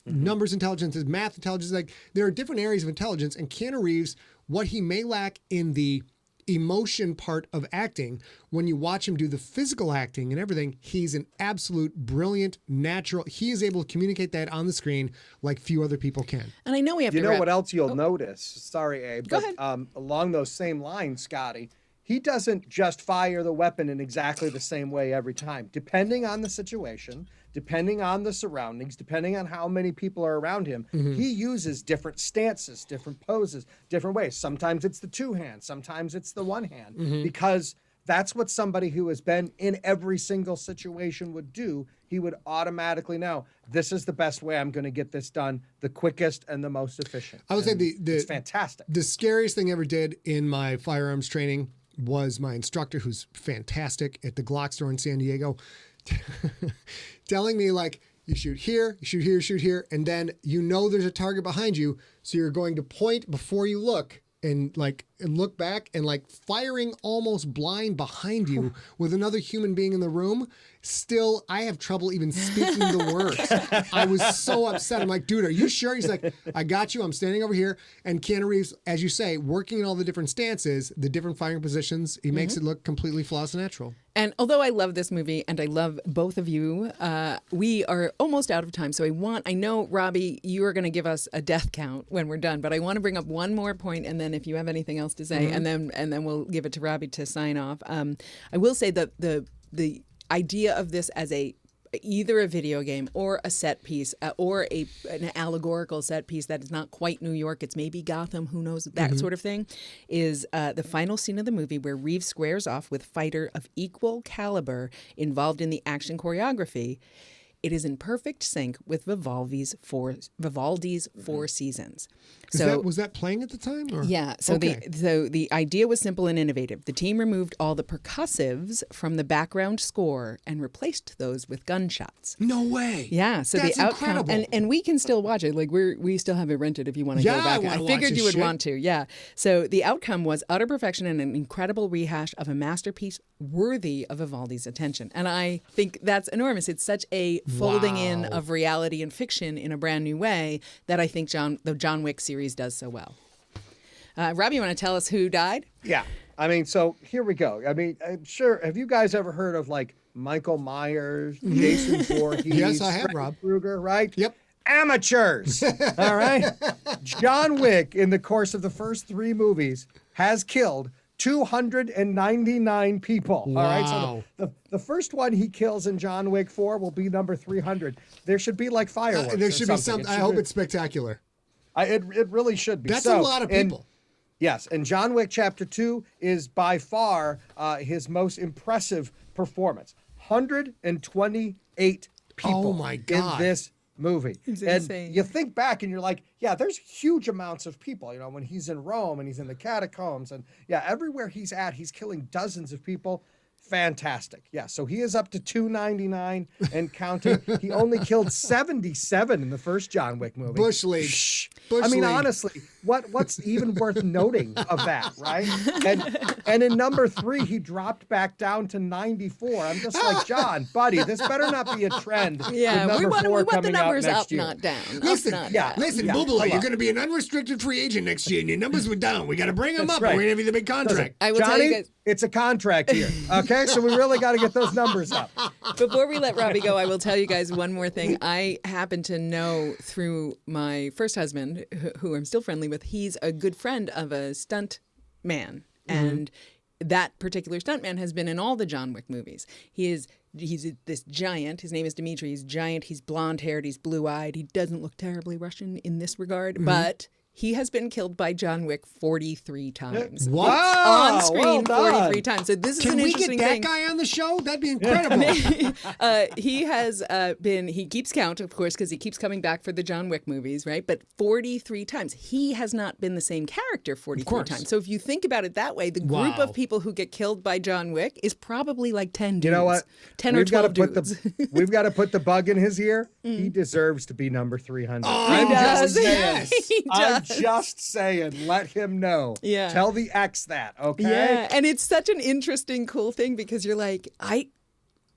Speaker 1: numbers intelligence, math intelligence. Like, there are different areas of intelligence, and Keanu Reeves, what he may lack in the emotion part of acting, when you watch him do the physical acting and everything, he's an absolute brilliant natural. He is able to communicate that on the screen like few other people can.
Speaker 2: And I know we have to
Speaker 3: You know
Speaker 2: wrap-
Speaker 3: what else you'll notice? Sorry, Abe.
Speaker 2: Go
Speaker 3: but,
Speaker 2: ahead.
Speaker 3: along those same lines, Scotty, he doesn't just fire the weapon in exactly the same way every time. Depending on the situation, depending on the surroundings, depending on how many people are around him, he uses different stances, different poses, different ways. Sometimes it's the two hands, sometimes it's the one hand, because that's what somebody who has been in every single situation would do. He would automatically know, this is the best way I'm going to get this done, the quickest and the most efficient.
Speaker 1: I would say
Speaker 3: it's fantastic.
Speaker 1: The scariest thing I ever did in my firearms training was my instructor, who's fantastic at the Glock store in San Diego, telling me like, you shoot here, you shoot here, shoot here, and then you know there's a target behind you, so you're going to point before you look and look back and like firing almost blind behind you with another human being in the room. Still, I have trouble even speaking the words. I was so upset. I'm like, dude, are you sure? He's like, I got you. I'm standing over here. And Keanu Reeves, as you say, working in all the different stances, the different firing positions, he makes it look completely flawless and natural.
Speaker 2: And although I love this movie and I love both of you, we are almost out of time. So I know, Robbie, you are going to give us a death count when we're done, but I want to bring up one more point, and then if you have anything else to say, and then we'll give it to Robbie to sign off. I will say that the idea of this as either a video game or a set piece or an allegorical set piece that is not quite New York, it's maybe Gotham, who knows, that sort of thing, is the final scene of the movie where Reeves squares off with fighter of equal caliber involved in the action choreography. It is in perfect sync with Vivaldi's Four Seasons.
Speaker 1: Was that playing at the time? Or?
Speaker 2: Yeah. So the idea was simple and innovative. The team removed all the percussives from the background score and replaced those with gunshots.
Speaker 1: No way.
Speaker 2: Yeah. So
Speaker 1: that's
Speaker 2: the outcome,
Speaker 1: incredible.
Speaker 2: and we can still watch it. Like we still have it rented if you want to go back. I figured you would want to. Yeah. So the outcome was utter perfection and an incredible rehash of a masterpiece worthy of Vivaldi's attention. And I think that's enormous. It's such a folding in of reality and fiction in a brand new way that I think the John Wick series does so well. Robbie, you want to tell us who died?
Speaker 3: Yeah. I mean, so here we go. I mean, I'm sure, have you guys ever heard of like Michael Myers, Jason Voorhees?
Speaker 1: Yes, I have,
Speaker 3: Freddy
Speaker 1: Rob.
Speaker 3: Krueger, right?
Speaker 1: Yep.
Speaker 3: Amateurs. All right. John Wick, in the course of the first 3 movies, has killed 299 people.
Speaker 1: Wow.
Speaker 3: All right. So the first one he kills in John Wick 4 will be number 300. There should be like fireworks.
Speaker 1: There should be
Speaker 3: something.
Speaker 1: I hope it's spectacular.
Speaker 3: It really should be.
Speaker 1: That's a lot of people.
Speaker 3: Yes, and John Wick Chapter 2 is by far his most impressive performance. 128 people
Speaker 1: Oh my God.
Speaker 3: in this movie.
Speaker 2: It's
Speaker 3: and
Speaker 2: insane.
Speaker 3: you think back and you're like, yeah, there's huge amounts of people. You know, when he's in Rome and he's in the catacombs and yeah, everywhere he's at, he's killing dozens of people. Fantastic. Yeah, so he is up to 299 and counting. He only killed 77 in the first John Wick movie.
Speaker 1: Bush League. Bush
Speaker 3: I mean,
Speaker 1: League.
Speaker 3: honestly, what's even worth noting of that, right? And in number 3, he dropped back down to 94. I'm just like, John, buddy, this better not be a trend.
Speaker 2: Yeah,
Speaker 3: with
Speaker 2: we
Speaker 3: number 4
Speaker 2: want the
Speaker 3: coming out
Speaker 2: numbers
Speaker 3: next
Speaker 2: up,
Speaker 3: year.
Speaker 2: not down.
Speaker 1: Listen,
Speaker 2: Up, not
Speaker 3: yeah.
Speaker 2: down.
Speaker 1: Listen,
Speaker 3: Yeah,
Speaker 1: Boobala,
Speaker 3: come
Speaker 1: you're
Speaker 3: on.
Speaker 1: going to be an unrestricted free agent next year, and your numbers were down. We got to bring them
Speaker 3: That's
Speaker 1: up,
Speaker 3: right.
Speaker 1: and we're going to give you the big contract.
Speaker 2: I will
Speaker 3: Johnny,
Speaker 2: tell you guys.
Speaker 3: it's a contract here, okay? So we really got to get those numbers up.
Speaker 2: Before we let Robbie go, I will tell you guys one more thing. I happen to know through my first husband, who I'm still friendly with, he's a good friend of a stunt man. And that particular stuntman has been in all the John Wick movies. He's this giant. His name is Dimitri. He's giant. He's blonde-haired. He's blue-eyed. He doesn't look terribly Russian in this regard, but he has been killed by John Wick 43 times.
Speaker 1: What?
Speaker 3: Wow,
Speaker 2: On screen
Speaker 3: well done.
Speaker 2: 43 times. So this is
Speaker 1: Can
Speaker 2: an
Speaker 1: we
Speaker 2: interesting
Speaker 1: get that
Speaker 2: thing.
Speaker 1: guy on the show? That'd be incredible.
Speaker 2: He has he keeps count, of course, because he keeps coming back for the John Wick movies, right? But 43 times. He has not been the same character 43
Speaker 1: course.
Speaker 2: times. So if you think about it that way, the group
Speaker 1: Wow.
Speaker 2: of people who get killed by John Wick is probably like 10 dudes.
Speaker 3: You know what?
Speaker 2: 10 or
Speaker 3: We've gotta
Speaker 2: 12
Speaker 3: put
Speaker 2: dudes.
Speaker 3: we've got to put the bug in his ear. He deserves to be number 300.
Speaker 1: Oh,
Speaker 2: He does.
Speaker 1: yes.
Speaker 2: He
Speaker 3: I'm
Speaker 2: does.
Speaker 3: just saying, let him know.
Speaker 2: Yeah.
Speaker 3: Tell the X that, okay?
Speaker 2: Yeah, and it's such an interesting, cool thing because you're like,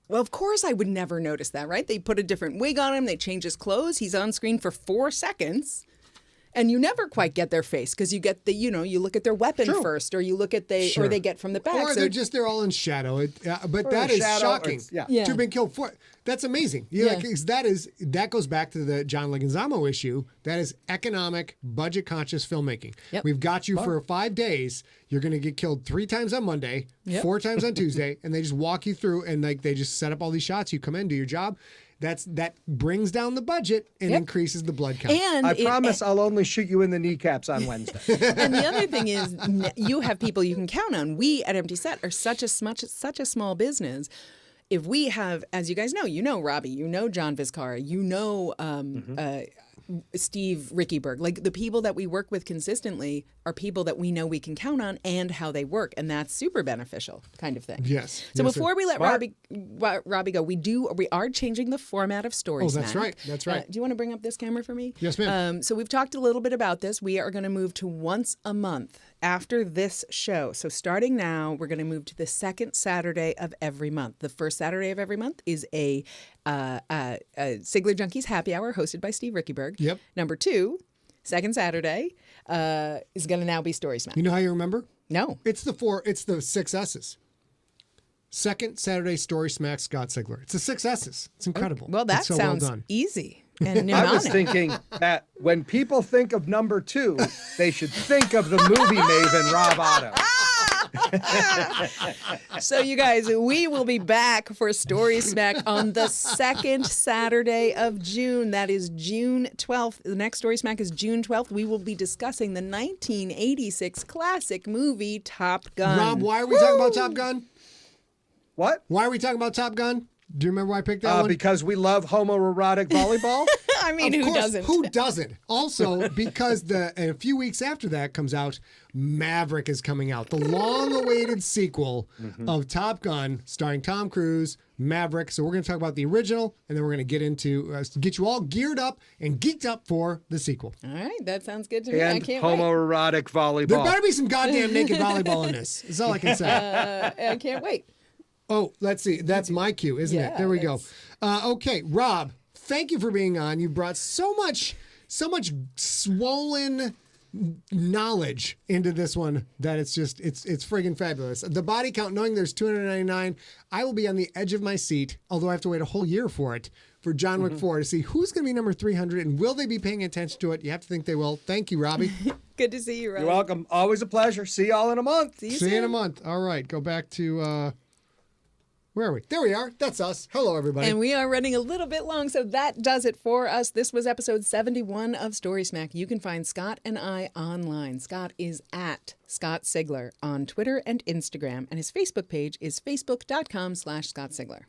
Speaker 2: well, of course I would never notice that, right? They put a different wig on him, they change his clothes, he's on screen for 4 seconds. And you never quite get their face because you get you look at their weapon
Speaker 3: True.
Speaker 2: first, or you look at or they get from the back.
Speaker 1: Or
Speaker 2: So
Speaker 1: they're all in shadow. But
Speaker 3: Or
Speaker 1: that
Speaker 3: in
Speaker 1: is
Speaker 3: shadow, or
Speaker 1: shocking.
Speaker 3: it's- yeah.
Speaker 2: Yeah.
Speaker 1: To have been killed for. That's amazing.
Speaker 2: Yeah.
Speaker 1: Like, 'cause that goes back to the John Leguizamo issue. That is economic, budget conscious filmmaking.
Speaker 2: Yep.
Speaker 1: We've got you for 5 days. You're going to get killed 3 times on Monday,
Speaker 2: Yep.
Speaker 1: 4 times on Tuesday, and they just walk you through and like they just set up all these shots. You come in, do your job. That brings down the budget and
Speaker 2: Yep.
Speaker 1: increases the blood count.
Speaker 2: and
Speaker 3: I promise I'll only shoot you in the kneecaps on Wednesday.
Speaker 2: And the other thing is, you have people you can count on. We at Empty Set are such a small business. If we have, as you guys know, Robbie, John Vizcara, Steve Rickyberg. Like the people that we work with consistently are people that we know we can count on and how they work, and that's super beneficial kind of thing.
Speaker 1: Yes.
Speaker 2: So
Speaker 1: Yes,
Speaker 2: before
Speaker 1: sir.
Speaker 2: we let
Speaker 3: Smart.
Speaker 2: Robbie go, we are changing the format of StorySmack.
Speaker 1: Oh, that's right. That's right.
Speaker 2: Do you want to bring up this camera for me?
Speaker 1: Yes, ma'am.
Speaker 2: So we've talked a little bit about this. We are going to move to once a month after this show. So starting now, we're going to move to the second Saturday of every month. The first Saturday of every month is a Sigler Junkies happy hour hosted by Steve Rickyberg.
Speaker 1: Yep.
Speaker 2: Number 2, second Saturday is going to now be StorySmack.
Speaker 1: You know how you remember?
Speaker 2: No.
Speaker 1: It's the 6 S's. Second Saturday Story Smack Scott Sigler. It's the 6 S's. It's incredible.
Speaker 2: Well, that
Speaker 1: It's so
Speaker 2: sounds
Speaker 1: well done.
Speaker 2: easy and
Speaker 3: I was
Speaker 2: mnemonic.
Speaker 3: thinking that when people think of number 2, they should think of the movie maven Rob Otto.
Speaker 2: So, you guys, we will be back for StorySmack on the second Saturday of June. That is June 12th. The next StorySmack is June 12th. We will be discussing the 1986 classic movie Top Gun.
Speaker 1: Rob, why are we talking about Top Gun?
Speaker 3: What?
Speaker 1: Why are we talking about Top Gun? Do you remember why I picked that one?
Speaker 3: Because we love homoerotic volleyball.
Speaker 2: I mean,
Speaker 1: Of
Speaker 2: who
Speaker 1: course,
Speaker 2: doesn't?
Speaker 1: Who doesn't? Also, because a few weeks after that comes out, Maverick is coming out. The long-awaited sequel of Top Gun starring Tom Cruise, Maverick. So we're going to talk about the original, and then we're going to get into get you all geared up and geeked up for the sequel.
Speaker 2: All right, that sounds good to me. I
Speaker 3: And
Speaker 2: can't wait.
Speaker 3: homoerotic volleyball.
Speaker 1: There better be some goddamn naked volleyball in this. That's all I can say.
Speaker 2: I can't wait.
Speaker 1: Oh, let's see. That's my cue, isn't it?
Speaker 2: Yeah,
Speaker 1: There we go. Okay, Rob, thank you for being on. You brought so much swollen knowledge into this one that it's friggin' fabulous. The body count, knowing there's 299, I will be on the edge of my seat, although I have to wait a whole year for it, for John Wick 4 to see who's going to be number 300 and will they be paying attention to it? You have to think they will. Thank you, Robbie.
Speaker 2: Good to see you, Rob.
Speaker 3: You're welcome. Always a pleasure. See y'all in a month.
Speaker 2: See you
Speaker 1: See you in a
Speaker 2: soon.
Speaker 1: month. All right, go back to... where are we? There we are. That's us. Hello, everybody.
Speaker 2: And we are running a little bit long, so that does it for us. This was episode 71 of StorySmack. You can find Scott and I online. Scott is at Scott Sigler on Twitter and Instagram, and his Facebook page is facebook.com/Scott Sigler.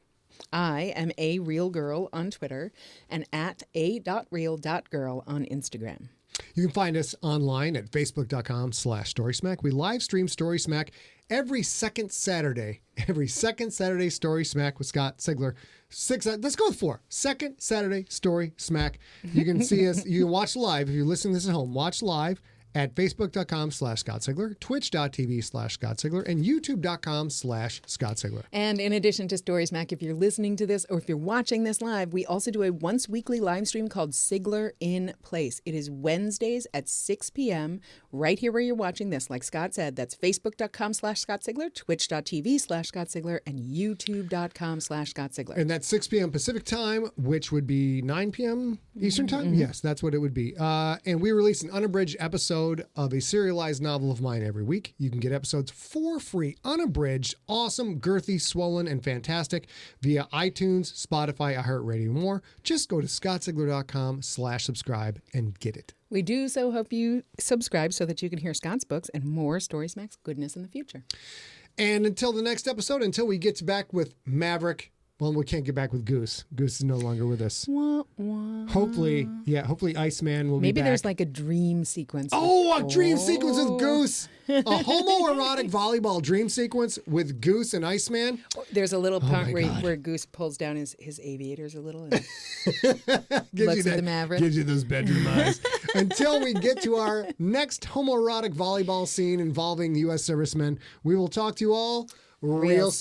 Speaker 2: I am ArealGirl on Twitter and at a.real.girl on Instagram.
Speaker 1: You can find us online at facebook.com/StorySmack. We live stream StorySmack every second Saturday. Every second Saturday, StorySmack with Scott Sigler. Let's go with 4. Second Saturday, StorySmack. You can see us. You can watch live. If you're listening to this at home, watch live at facebook.com/Scott Sigler, twitch.tv/Scott Sigler, and youtube.com/Scott Sigler.
Speaker 2: And in addition to StorySmack, if you're listening to this or if you're watching this live, we also do a once weekly live stream called Sigler in Place. It is Wednesdays at 6 p.m. right here where you're watching this. Like Scott said, that's facebook.com/Scott Sigler, twitch.tv/Scott Sigler, and youtube.com/Scott Sigler.
Speaker 1: And that's 6 p.m. Pacific time, which would be 9 p.m. Eastern time? Yes, that's what it would be. And we release an unabridged episode of a serialized novel of mine every week. You can get episodes for free, unabridged, awesome, girthy, swollen, and fantastic via iTunes, Spotify, iHeartRadio, and more. Just go to scottsigler.com/subscribe and get it.
Speaker 2: We do so hope you subscribe so that you can hear Scott's books and more StorySmack's goodness in the future.
Speaker 1: And until the next episode, until we get back with Maverick, well, we can't get back with Goose. Goose is no longer with us.
Speaker 2: Wah, wah.
Speaker 1: Hopefully Iceman will be back.
Speaker 2: Maybe there's like a dream sequence.
Speaker 1: Oh, a dream sequence with Goose. A homoerotic volleyball dream sequence with Goose and Iceman.
Speaker 2: There's a little
Speaker 1: my
Speaker 2: part
Speaker 1: God.
Speaker 2: where Goose pulls down his aviators a little and
Speaker 1: Gives
Speaker 2: looks at the Maverick.
Speaker 1: Gives you those bedroom eyes. Until we get to our next homoerotic volleyball scene involving U.S. servicemen, we will talk to you all real soon.